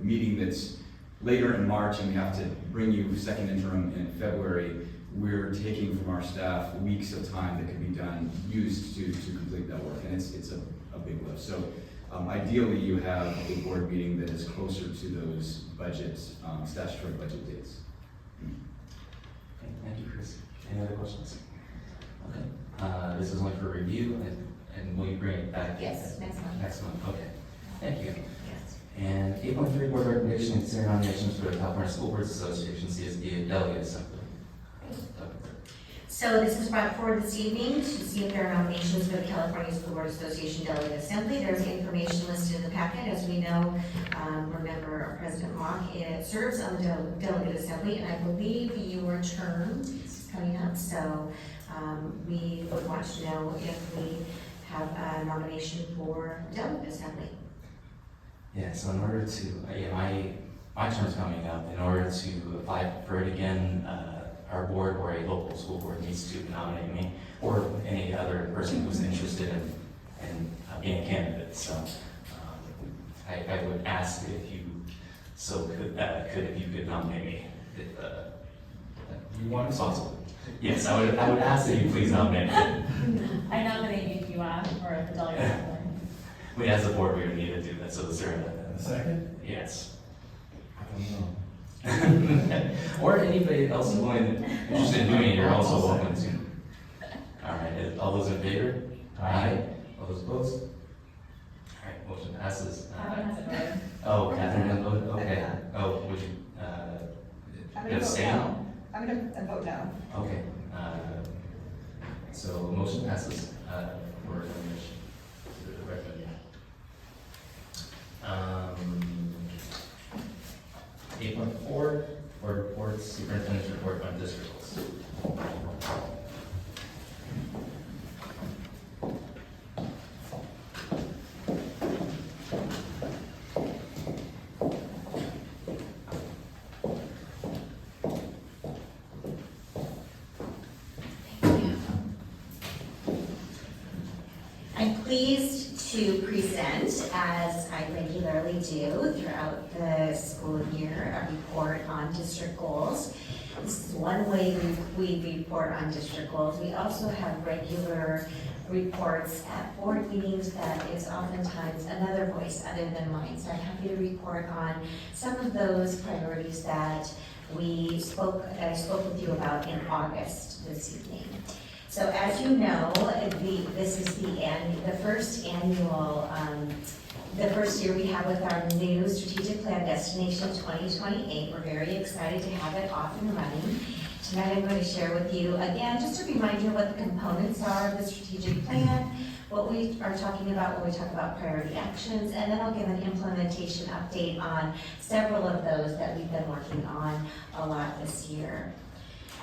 meeting that's later in March and we have to bring you second interim in February, we're taking from our staff weeks of time that could be used to complete that work, and it's a big lift. So ideally you have a board meeting that is closer to those statutory budget dates. Okay, thank you, Chris. Any other questions? Okay, this is only for review, and will you bring it back? Yes, next month. Next month, okay. Thank you. Yes. And 8.3, board recommendation, consider nominations for the California School Boards Association CSD Delegate Assembly. So this is brought forward this evening to see if there are nominations for the California School Board Association Delegate Assembly. There's information listed in the packet. As we know, remember President Mock serves on the Delegate Assembly, and I believe your term is coming up. So we would want to know if we have a nomination for Delegate Assembly. Yeah, so in order to, my term's coming up. In order to apply for it again, our board or a local school board needs to nominate me or any other person who's interested in being a candidate. So I would ask if you could nominate me if You want to? possible. Yes, I would ask that you please nominate me. I nominate you if you for the delegate assembly. We, as a board, we would need to do that, so is there A second? yes. I don't know. Or anybody else who's interested in doing it, you're also welcome to. All right, all those in favor? Aye. All those opposed? All right, motion passes. Catherine hasn't voted. Oh, Catherine hasn't voted, okay. Oh, would you, I'm gonna vote abstain? no. I'm gonna vote no. Okay, so motion passes, for nomination. Recommend. 8.4, board reports, superintendent's report on districts. I'm pleased to present, as I regularly regularly do throughout the school year, a report on district goals. This is one way we report on district goals. We also have regular reports at board meetings that is oftentimes another voice other than mine. So I'm happy to report on some of those priorities that I spoke with you about in August this evening. So as you know, this is the first year we have with our new strategic plan, Destination 2028. We're very excited to have it off and running. Tonight I'm going to share with you, again, just to remind you what the components are of the strategic plan, what we are talking about when we talk about priority actions, and then I'll give an implementation update on several of those that we've been working on a lot this year.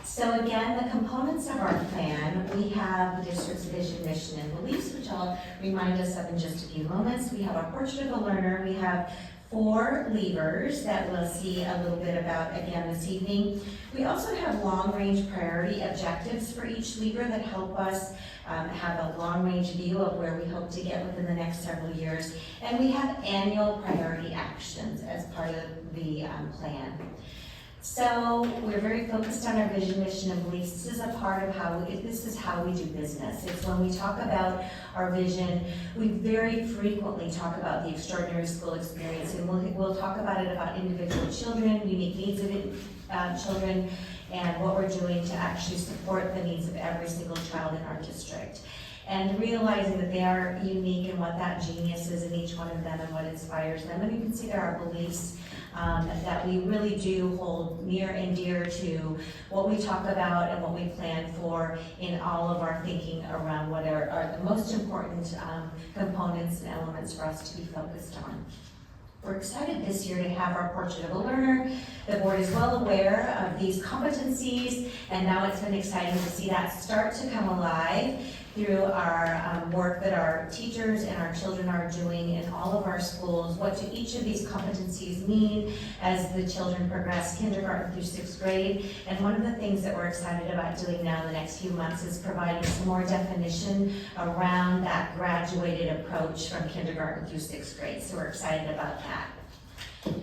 So again, the components of our plan, we have the district's vision, mission, and beliefs, which I'll remind us of in just a few moments. We have our portrait of a learner. We have 4 levers that we'll see a little bit about again this evening. We also have long-range priority objectives for each lever that help us have a long-range view of where we hope to get within the next several years. And we have annual priority actions as part of the plan. So we're very focused on our vision, mission, and beliefs. This is a part of this is how we do business. It's when we talk about our vision, we very frequently talk about the extraordinary school experience, and we'll talk about it about individual children, unique needs of children, and what we're doing to actually support the needs of every single child in our district. And realizing that they are unique and what that genius is in each one of them and what inspires them. And you can see there are beliefs that we really do hold near and dear to what we talk about and what we plan for in all of our thinking around what are the most important components and elements for us to be focused on. We're excited this year to have our portrait of a learner. The board is well aware of these competencies, and now it's been exciting to see that start to come alive through our work that our teachers and our children are doing in all of our schools. What do each of these competencies mean as the children progress kindergarten through 6th grade? And one of the things that we're excited about doing now in the next few months is providing some more definition around that graduated approach from kindergarten through 6th grade. So we're excited about that.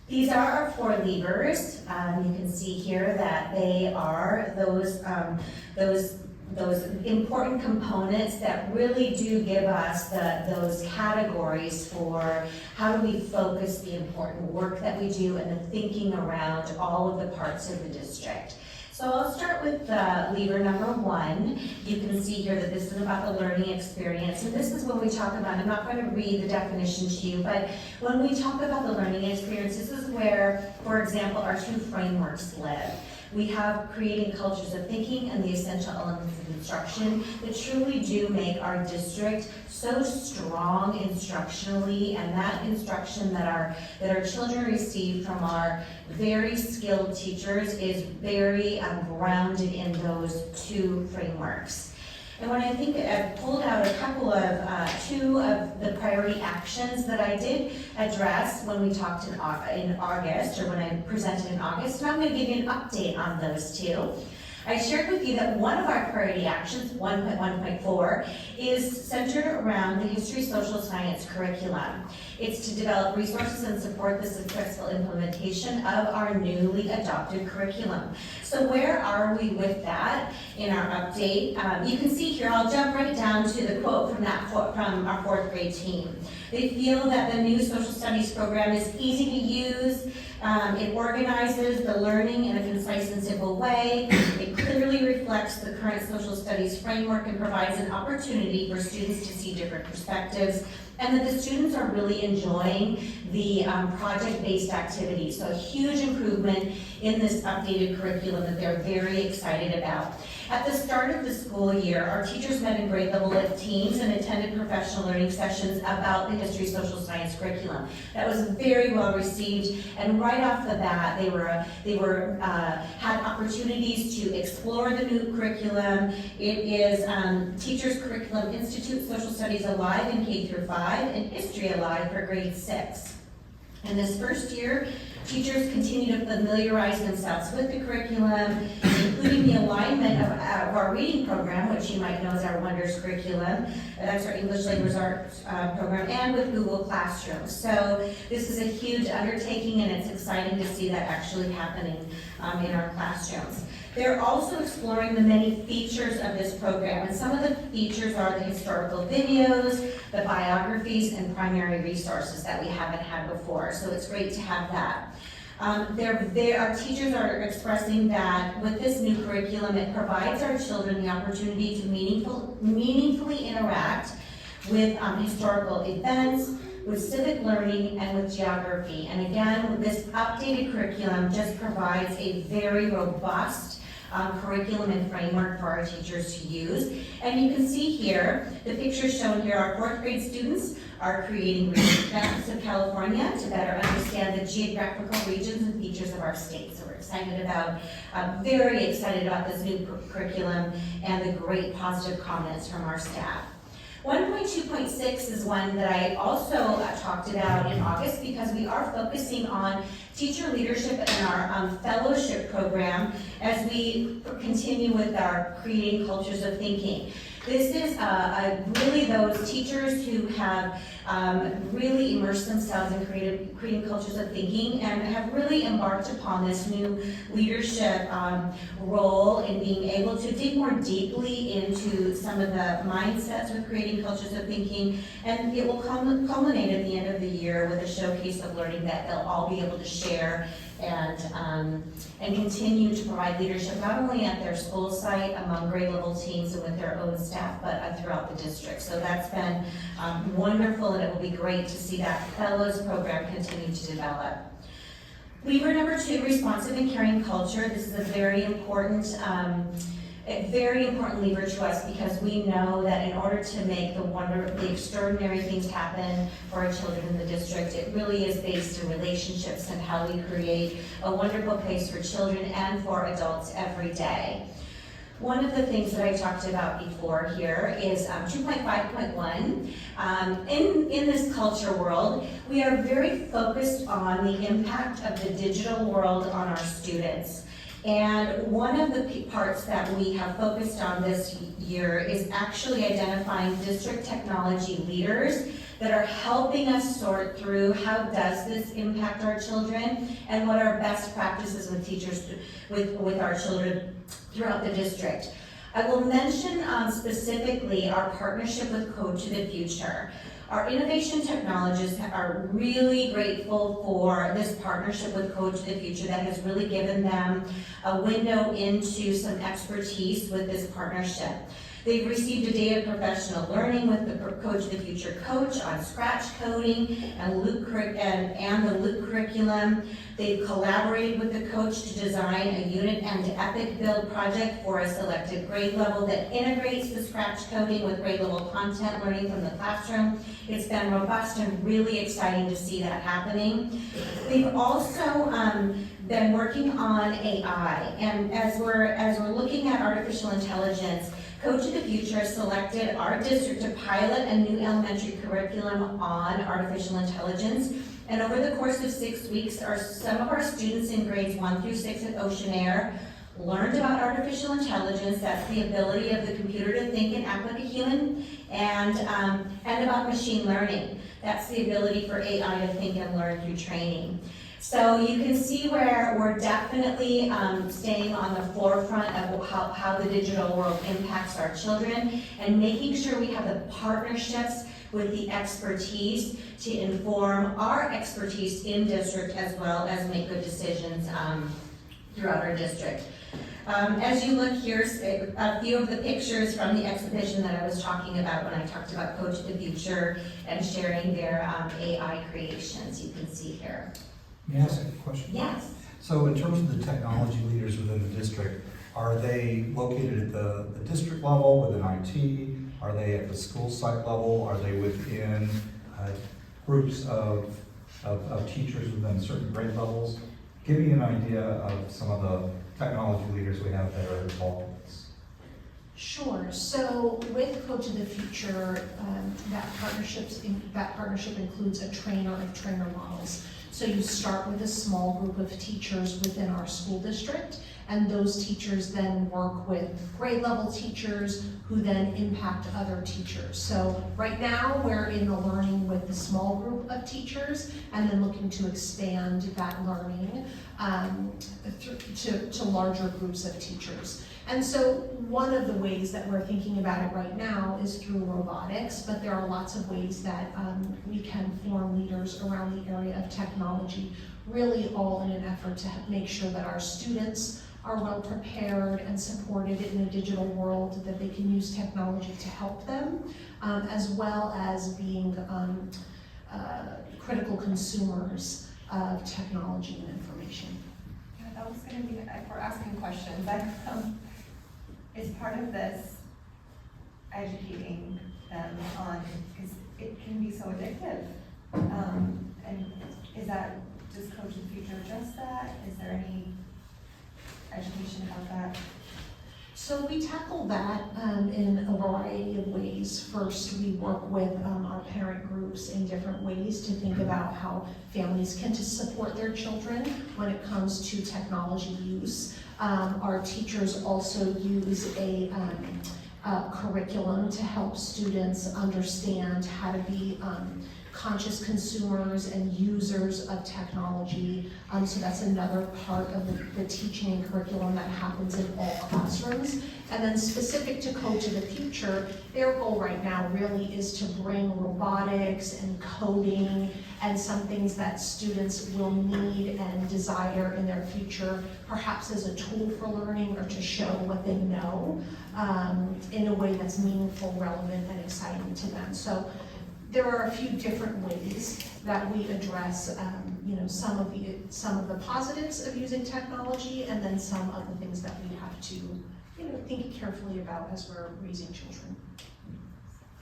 These are our 4 levers. You can see here that they are those important components that really do give us those categories for how do we focus the important work that we do and the thinking around all of the parts of the district. So I'll start with lever number 1. You can see here that this is about the learning experience. And this is when we talk about, I'm not going to read the definition to you, but when we talk about the learning experience, this is where, for example, our 2 frameworks live. We have creating cultures of thinking and the essential elements of instruction that truly do make our district so strong instructionally, and that instruction that our children receive from our very skilled teachers is very grounded in those 2 frameworks. And when I think I've pulled out a couple of 2 of the priority actions that I did address when we talked in August, or when I presented in August, and I'm going to give you an update on those 2. I shared with you that one of our priority actions, 1.1.4, is centered around the history social science curriculum. It's to develop resources and support the successful implementation of our newly adopted curriculum. So where are we with that in our update? You can see here, I'll jump right down to the quote from our 4th grade team. They feel that the new social studies program is easy to use. It organizes the learning in a concise and simple way. It clearly reflects the current social studies framework and provides an opportunity for students to see different perspectives, and that the students are really enjoying the project-based activities. So a huge improvement in this updated curriculum that they're very excited about. At the start of the school year, our teachers met in grade level with teams and attended professional learning sessions about the history social science curriculum. That was very well received, and right off the bat, they had opportunities to explore the new curriculum. It is Teachers Curriculum Institute Social Studies Alive in K through 5 and History Alive for grade 6. In this first year, teachers continue to familiarize themselves with the curriculum, including the alignment of our reading program, which you might know is our Wonders curriculum. That's our English Language Arts program, and with Google Classroom. So this is a huge undertaking, and it's exciting to see that actually happening in our classrooms. They're also exploring the many features of this program, and some of the features are the historical videos, the biographies, and primary resources that we haven't had before, so it's great to have that. Our teachers are expressing that with this new curriculum, it provides our children the opportunity to meaningfully interact with historical events, with civic learning, and with geography. And again, this updated curriculum just provides a very robust curriculum and framework for our teachers to use. And you can see here, the pictures shown here, our 4th grade students are creating region maps of California to better understand the geographical regions and features of our state. So we're excited about, very excited about this new curriculum and the great positive comments from our staff. 1.2.6 is one that I also talked about in August because we are focusing on teacher leadership in our fellowship program as we continue with our creating cultures of thinking. This is really those teachers who have really immersed themselves in creating cultures of thinking and have really embarked upon this new leadership role in being able to dig more deeply into some of the mindsets with creating cultures of thinking. And it will culminate at the end of the year with a showcase of learning that they'll all be able to share and continue to provide leadership not only at their school site among grade level teams and with their own staff, but throughout the district. So that's been wonderful, and it will be great to see that Fellows program continue to develop. Lever number 2, responsive and caring culture. This is a very important lever to us because we know that in order to make the extraordinary things happen for our children in the district, it really is based in relationships and how we create a wonderful place for children and for adults every day. One of the things that I talked about before here is 2.5.1. In this culture world, we are very focused on the impact of the digital world on our students. And one of the parts that we have focused on this year is actually identifying district technology leaders that are helping us sort through how does this impact our children and what are best practices with teachers, with our children throughout the district. I will mention specifically our partnership with Code to the Future. Our innovation technologists are really grateful for this partnership with Code to the Future that has really given them a window into some expertise with this partnership. They've received a day of professional learning with the Code to the Future coach on Scratch coding and the Loop curriculum. They've collaborated with the coach to design a unit and epic build project for a selected grade level that integrates the Scratch coding with grade level content learning from the classroom. It's been robust and really exciting to see that happening. They've also been working on AI, and as we're looking at artificial intelligence, Code to the Future selected our district to pilot a new elementary curriculum on artificial intelligence. And over the course of 6 weeks, some of our students in grades 1 through 6 at Oceanair learned about artificial intelligence. That's the ability of the computer to think and act like a human, and about machine learning. That's the ability for AI to think and learn through training. So you can see where we're definitely staying on the forefront of how the digital world impacts our children and making sure we have the partnerships with the expertise to inform our expertise in district as well as make good decisions throughout our district. As you look, here's a few of the pictures from the exhibition that I was talking about when I talked about Code to the Future and sharing their AI creations. You can see here. May I ask a question? Yes. So in terms of the technology leaders within the district, are they located at the district level within IT? Are they at the school site level? Are they within groups of teachers within certain grade levels? Give me an idea of some of the technology leaders we have that are involved in this. Sure. So with Code to the Future, that partnership includes a trainer of trainer models. So you start with a small group of teachers within our school district, and those teachers then work with grade level teachers who then impact other teachers. So right now, we're in the learning with the small group of teachers, and then looking to expand that learning to larger groups of teachers. And so one of the ways that we're thinking about it right now is through robotics, but there are lots of ways that we can form leaders around the area of technology, really all in an effort to make sure that our students are well prepared and supported in a digital world, that they can use technology to help them, as well as being critical consumers of technology and information. Yeah, that was going to be, if we're asking questions, is part of this educating them on, because it can be so addictive. And is that, does Coach of the Future address that? Is there any education about that? So we tackle that in a variety of ways. First, we work with our parent groups in different ways to think about how families can support their children when it comes to technology use. Our teachers also use a curriculum to help students understand how to be conscious consumers and users of technology. So that's another part of the teaching and curriculum that happens in all classrooms. And then specific to Coach of the Future, their goal right now really is to bring robotics and coding and some things that students will need and desire in their future, perhaps as a tool for learning or to show what they know in a way that's meaningful, relevant, and exciting to them. So there are a few different ways that we address, some of the positives of using technology, and then some of the things that we have to, think carefully about as we're raising children.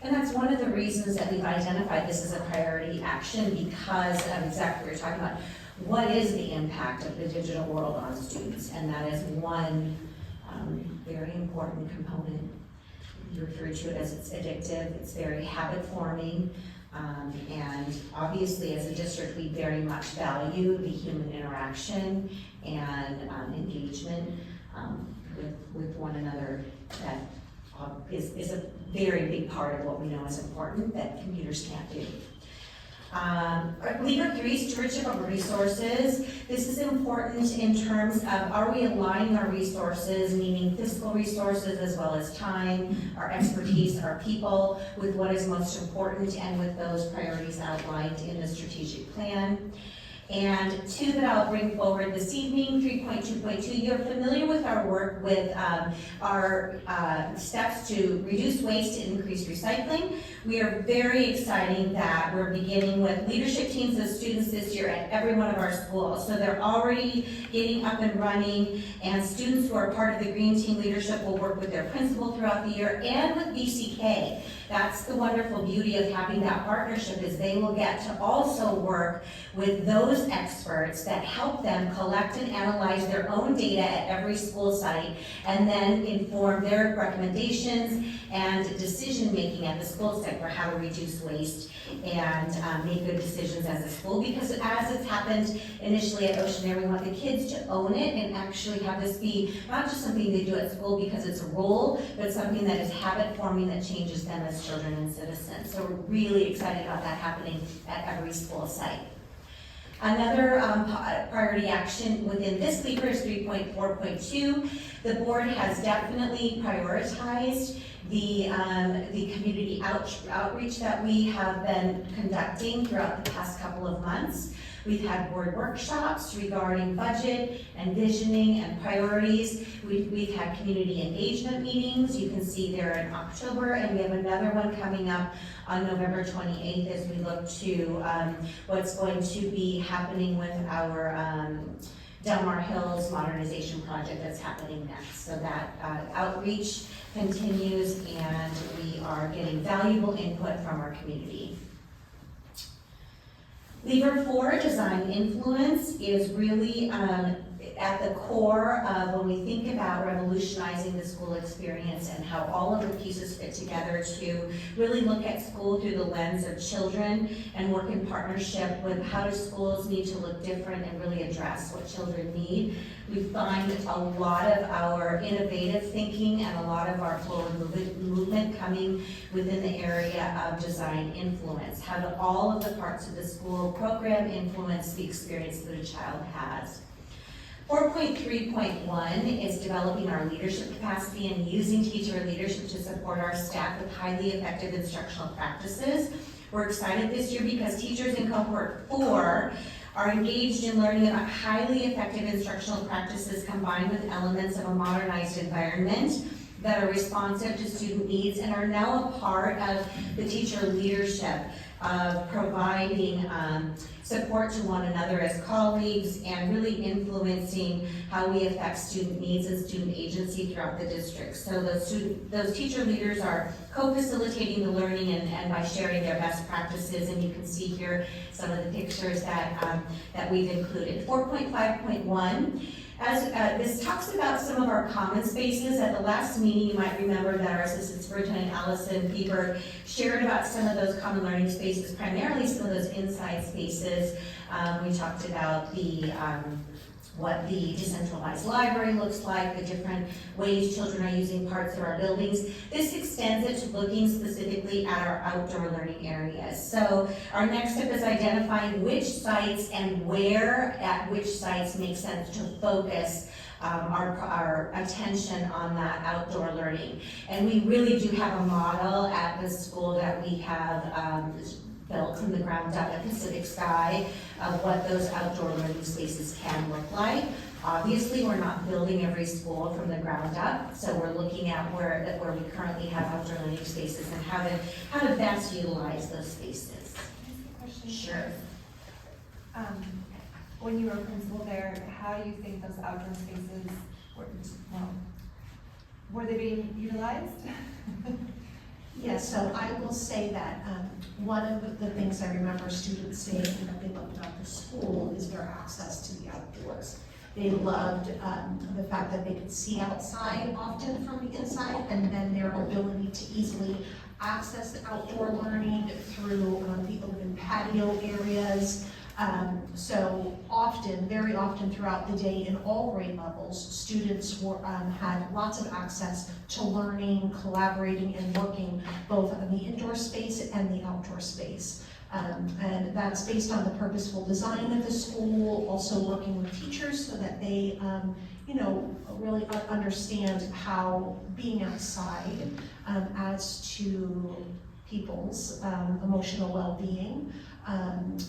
And that's one of the reasons that we've identified this as a priority action, because of exactly what you're talking about. What is the impact of the digital world on students? And that is one very important component. You refer to it as it's addictive, it's very habit forming, and obviously as a district we very much value the human interaction and engagement with one another. That is a very big part of what we know is important that computers can't do. Leader 3, stewardship of resources. This is important in terms of, are we aligning our resources, meaning physical resources as well as time, our expertise, our people, with what is most important and with those priorities outlined in the strategic plan. And 2 that I'll bring forward this evening, 3.2.2, you're familiar with our work with our steps to reduce waste and increase recycling. We are very excited that we're beginning with leadership teams of students this year at every one of our schools. So they're already getting up and running, and students who are part of the Green Team leadership will work with their principal throughout the year and with BCK. That's the wonderful beauty of having that partnership, is they will get to also work with those experts that help them collect and analyze their own data at every school site, and then inform their recommendations and decision-making at the school site for how to reduce waste and make good decisions as a school. Because as it's happened initially at Ocean Air, we want the kids to own it and actually have this be not just something they do at school because it's a role, but something that is habit-forming that changes them as children and citizens. So we're really excited about that happening at every school site. Another priority action within this leader is 3.4.2. The board has definitely prioritized the community outreach that we have been conducting throughout the past couple of months. We've had board workshops regarding budget and visioning and priorities. We've had community engagement meetings. You can see there in October, and we have another one coming up on November 28th as we look to what's going to be happening with our Del Mar Hills modernization project that's happening next. So that outreach continues, and we are getting valuable input from our community. Lever 4, design influence, is really at the core of when we think about revolutionizing the school experience and how all of the pieces fit together to really look at school through the lens of children and work in partnership with how do schools need to look different and really address what children need. We find a lot of our innovative thinking and a lot of our forward movement coming within the area of design influence. How do all of the parts of the school program influence the experience that a child has? 4.3.1 is developing our leadership capacity and using teacher leadership to support our staff with highly effective instructional practices. We're excited this year because teachers in cohort 4 are engaged in learning about highly effective instructional practices combined with elements of a modernized environment that are responsive to student needs and are now a part of the teacher leadership of providing support to one another as colleagues and really influencing how we affect student needs and student agency throughout the district. So those teacher leaders are co-facilitating the learning and by sharing their best practices, and you can see here some of the pictures that we've included. 4.5.1. This talks about some of our common spaces. At the last meeting, you might remember that our assistant superintendent, Allison Bieber, shared about some of those common learning spaces, primarily some of those inside spaces. We talked about what the decentralized library looks like, the different ways children are using parts of our buildings. This extends it to looking specifically at our outdoor learning areas. So our next step is identifying which sites and where at which sites make sense to focus our attention on that outdoor learning. And we really do have a model at the school that we have built from the ground up at Pacific Sky of what those outdoor learning spaces can look like. Obviously, we're not building every school from the ground up, so we're looking at where we currently have outdoor learning spaces and how to best utilize those spaces. Question. Sure. When you were principal there, how do you think those outdoor spaces were they being utilized? Yes, so I will say that one of the things I remember students saying that they loved about the school is their access to the outdoors. They loved the fact that they could see outside often from the inside, and then their ability to easily access the outdoor learning through the open patio areas. So often, very often throughout the day in all grade levels, students had lots of access to learning, collaborating, and working both in the indoor space and the outdoor space. And that's based on the purposeful design of the school, also working with teachers so that they, really understand how being outside adds to people's emotional well-being, and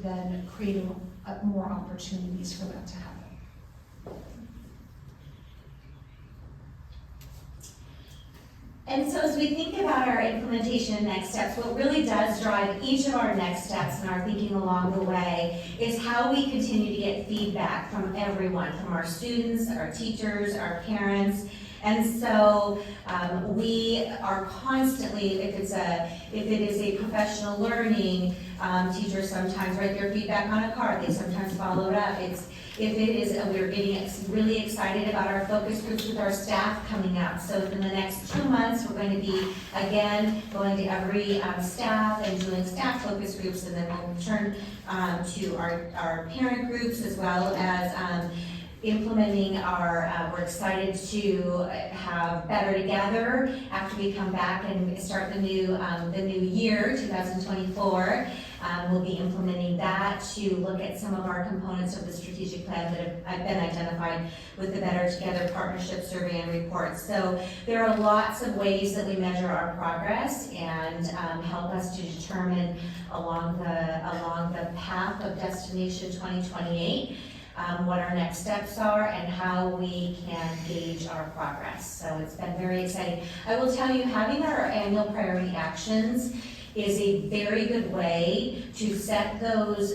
then creating more opportunities for that to happen. And so as we think about our implementation and next steps, what really does drive each of our next steps and our thinking along the way is how we continue to get feedback from everyone, from our students, our teachers, our parents. And so we are constantly, if it is a professional learning, teachers sometimes write their feedback on a card, they sometimes follow it up. If it is, we're getting really excited about our focus groups with our staff coming up. So in the next 2 months, we're going to be, again, going to every staff and doing staff focus groups, and then we'll turn to our parent groups as well as implementing we're excited to have Better Together after we come back and start the new year, 2024. We'll be implementing that to look at some of our components of the strategic plan that have been identified with the Better Together Partnership Survey and Report. So there are lots of ways that we measure our progress and help us to determine along the path of Destination 2028 what our next steps are and how we can gauge our progress. So it's been very exciting. I will tell you, having our annual priority actions is a very good way to set those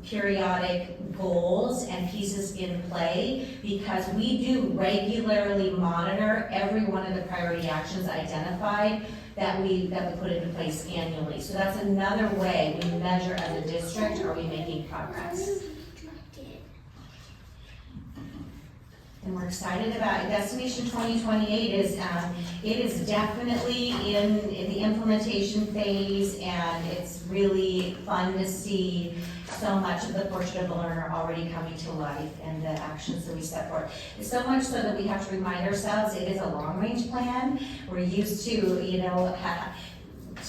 periodic goals and pieces in play, because we do regularly monitor every one of the priority actions identified that we put into place annually. So that's another way we measure as a district, are we making progress? And we're excited about it. Destination 2028 it is definitely in the implementation phase, and it's really fun to see so much of the portrait of the learner already coming to life and the actions that we set forth. It's so much so that we have to remind ourselves it is a long-range plan. We're used to,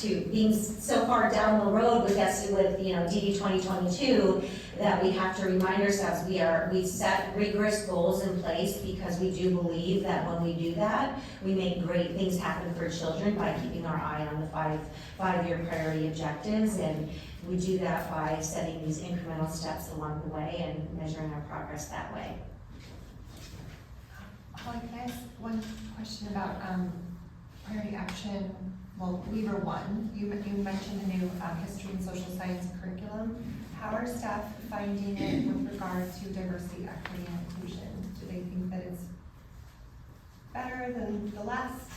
to being so far down the road with DD 2022 that we have to remind ourselves we set rigorous goals in place, because we do believe that when we do that, we make great things happen for children by keeping our eye on the five-year priority objectives, and we do that by setting these incremental steps along the way and measuring our progress that way. Holly, can I ask one question about priority action? Well, Weaver 1, you mentioned the new history and social science curriculum. How are staff finding it with regard to diversity, equity, and inclusion? Do they think that it's better than the last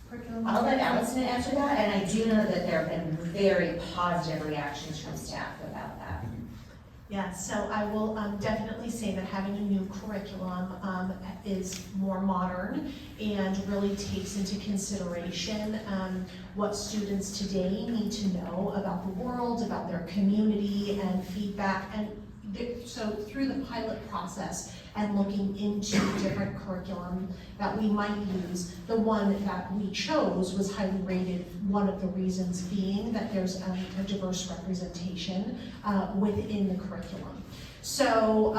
curriculum? I'll let Allison answer that, and I do know that there have been very positive reactions from staff about that. Yeah, so I will definitely say that having a new curriculum is more modern and really takes into consideration what students today need to know about the world, about their community, and feedback. And so through the pilot process and looking into different curriculum that we might use, the one that we chose was highly rated, one of the reasons being that there's a diverse representation within the curriculum. So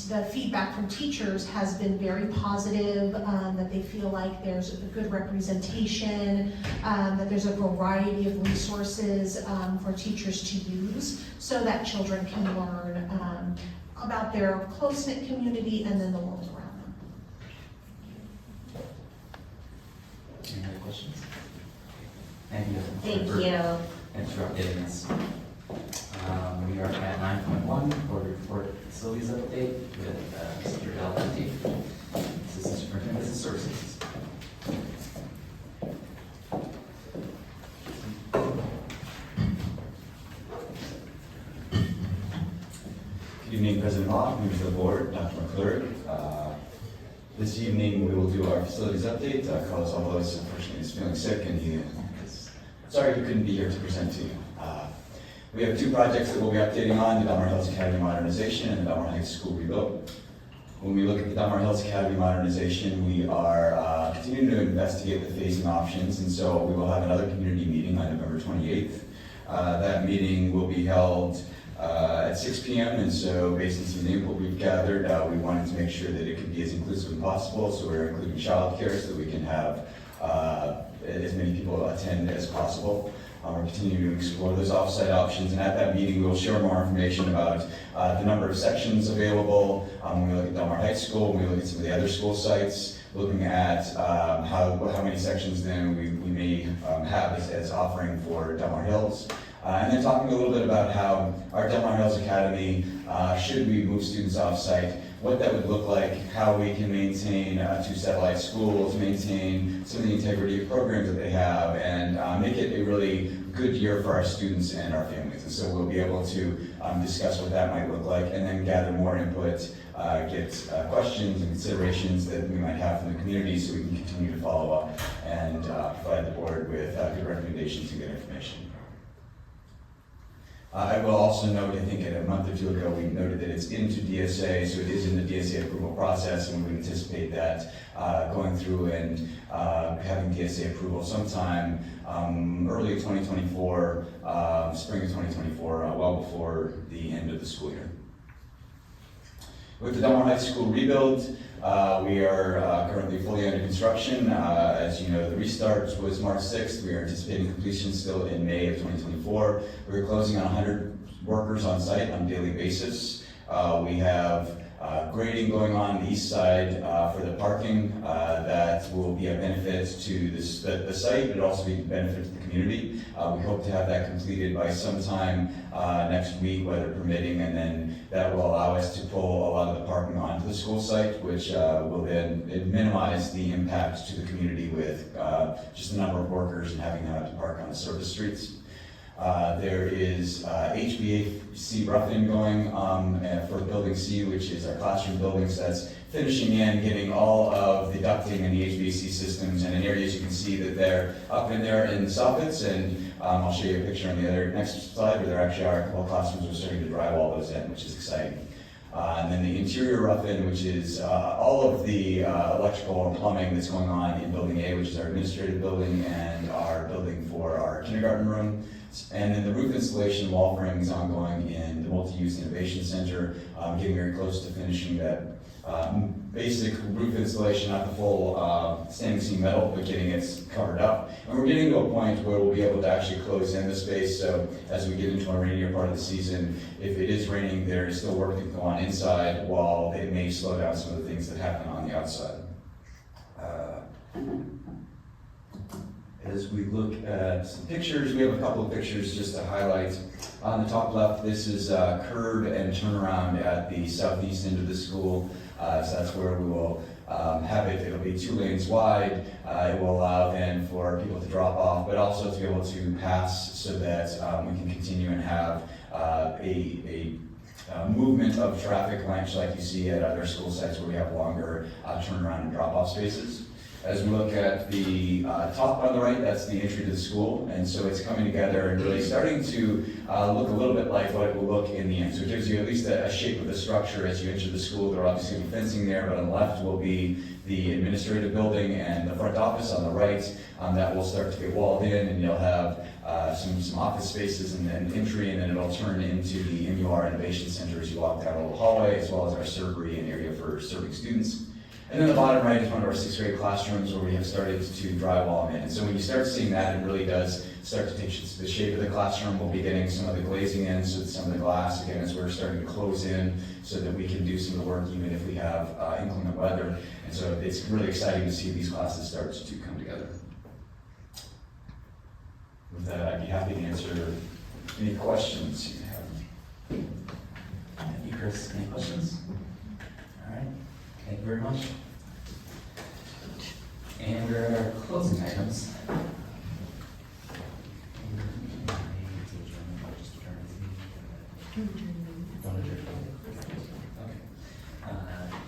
the feedback from teachers has been very positive, that they feel like there's a good representation, that there's a variety of resources for teachers to use so that children can learn about their close-knit community and then the world around them. Any other questions? Thank you. Thank you. Thanks for updating us. We are at 9.1, board report facilities update with Mr. Del Conte, Assistant Superintendent of Business Services. Good evening, President Mock, members of the board, Dr. McClure. This evening we will do our facilities update. Carlos Alvarez, unfortunately, is feeling sick, and he is sorry he couldn't be here to present to you. We have two projects that we'll be updating on, the Del Mar Hills Academy modernization and the Del Mar High School rebuild. When we look at the Del Mar Hills Academy modernization, we are continuing to investigate the phasing options, and so we will have another community meeting on November 28th. That meeting will be held at 6 p.m. and so based on some of the input we've gathered, we wanted to make sure that it could be as inclusive as possible, so we're including childcare so that we can have as many people attend as possible. We're continuing to explore those offsite options, and at that meeting we will share more information about the number of sections available. When we look at Del Mar High School, when we look at some of the other school sites, looking at how many sections then we may have as offering for Del Mar Hills. And then talking a little bit about how our Del Mar Hills Academy, should we move students off-site, what that would look like, how we can maintain two satellite schools, maintain some of the integrity of programs that they have, and make it a really good year for our students and our families. And so we'll be able to discuss what that might look like, and then gather more input, get questions and considerations that we might have from the community so we can continue to follow up and provide the board with good recommendations and good information. I will also note, I think a month or two ago, we noted that it's into DSA, so it is in the DSA approval process, and we anticipate that going through and having DSA approval sometime early 2024, spring of 2024, well before the end of the school year. With the Del Mar High School rebuild, we are currently fully under construction. As you know, the restart was March 6th. We are anticipating completion still in May of 2024. We're closing on 100 workers on site on a daily basis. We have grading going on the east side for the parking that will be a benefit to the site, but also be a benefit to the community. We hope to have that completed by sometime next week, weather permitting, and then that will allow us to pull a lot of the parking onto the school site, which will then minimize the impact to the community with just the number of workers and having them have to park on the service streets. There is HVAC rough-in going for Building C, which is our classroom building. So that's finishing in, getting all of the ducting and the HVAC systems, and in areas you can see that they're up in there in the soffits, and I'll show you a picture on the other next slide where there actually are a couple of classrooms we're starting to drywall those in, which is exciting. And then the interior rough-in, which is all of the electrical and plumbing that's going on in Building A, which is our administrative building and our building for our kindergarten room. And then the roof installation wall framing is ongoing in the Multi-Use Innovation Center, getting very close to finishing that basic roof installation, not the full standing seam metal, but getting it covered up. And we're getting to a point where we'll be able to actually close in the space, so as we get into our rainier part of the season, if it is raining, there is still work that can go on inside, while it may slow down some of the things that happen on the outside. As we look at some pictures, we have a couple of pictures just to highlight. On the top left, this is a curb and turnaround at the southeast end of the school. So that's where we will have it. It'll be 2 lanes wide. It will allow then for people to drop off, but also to be able to pass so that we can continue and have a movement of traffic, much like you see at other school sites where we have longer turnaround and drop-off spaces. As we look at the top on the right, that's the entry to the school, and so it's coming together and really starting to look a little bit like what it will look in the end. So it gives you at least a shape of the structure as you enter the school. There will obviously be fencing there, but on the left will be the administrative building and the front office on the right. That will start to get walled in, and you'll have some office spaces and then entry, and then it'll turn into the MUR Innovation Center as you walk down a little hallway, as well as our servery and area for serving students. And then the bottom right is one of our 6th grade classrooms where we have started to drywall them in. And so when you start seeing that, it really does start to take the shape of the classroom. We'll be getting some of the glazing in, so that some of the glass, again, as we're starting to close in so that we can do some of the work even if we have inclement weather. And so it's really exciting to see these classes start to come together. With that, I'd be happy to answer any questions you have. Thank you, Chris. Any questions? All right. Thank you very much. And we're at our closing items. Okay.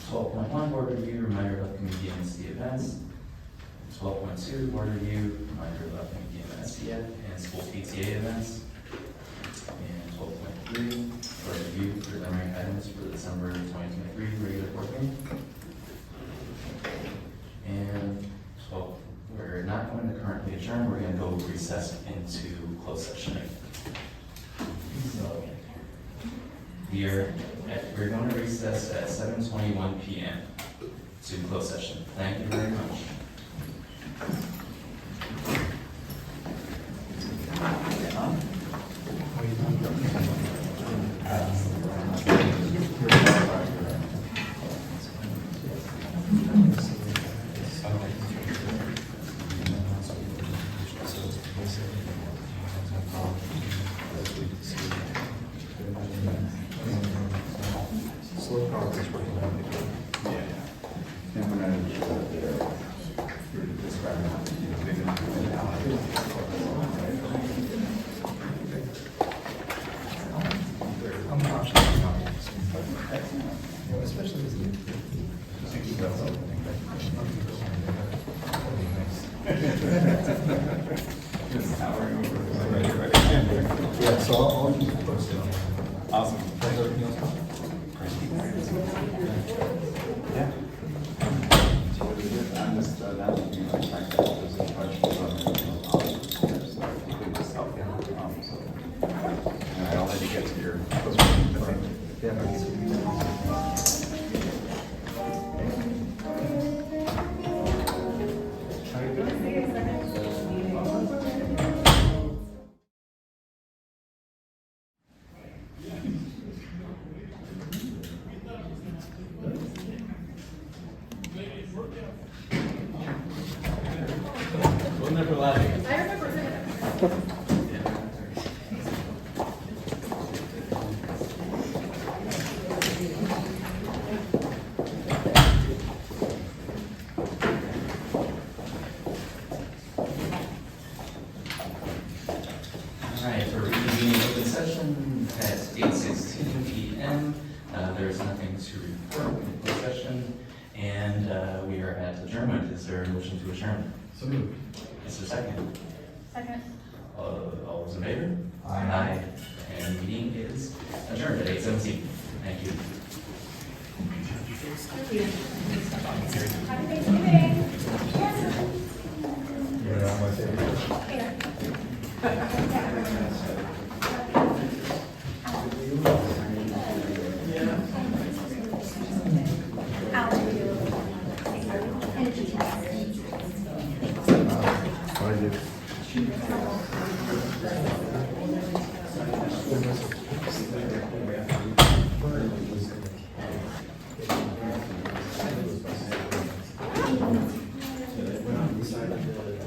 12.1, board review, reminder of upcoming DMUSD events. 12.2, board review, reminder of upcoming DMUSD and school PTA events. And 12.3, board review, preliminary items for the December 2023 regular board meeting. And 12, we're not going to currently adjourn, we're going to go recess into closed session. So we're going to recess at 7:21 p.m. to closed session. Thank you very much. Yeah, so I'll use the post it. Awesome. Is everything else fine? Yeah. I'm just announcing you like there's a question so you could just help me out. And I'll let you get to your 8:16 p.m. There is nothing to report in closed session, and we are at adjournment. Is there a motion to adjourn? So moved. Is there a second? Second. All those in favor? Aye. And meeting is adjourned at 8:17. Thank you. Happy Thanksgiving. When I decided to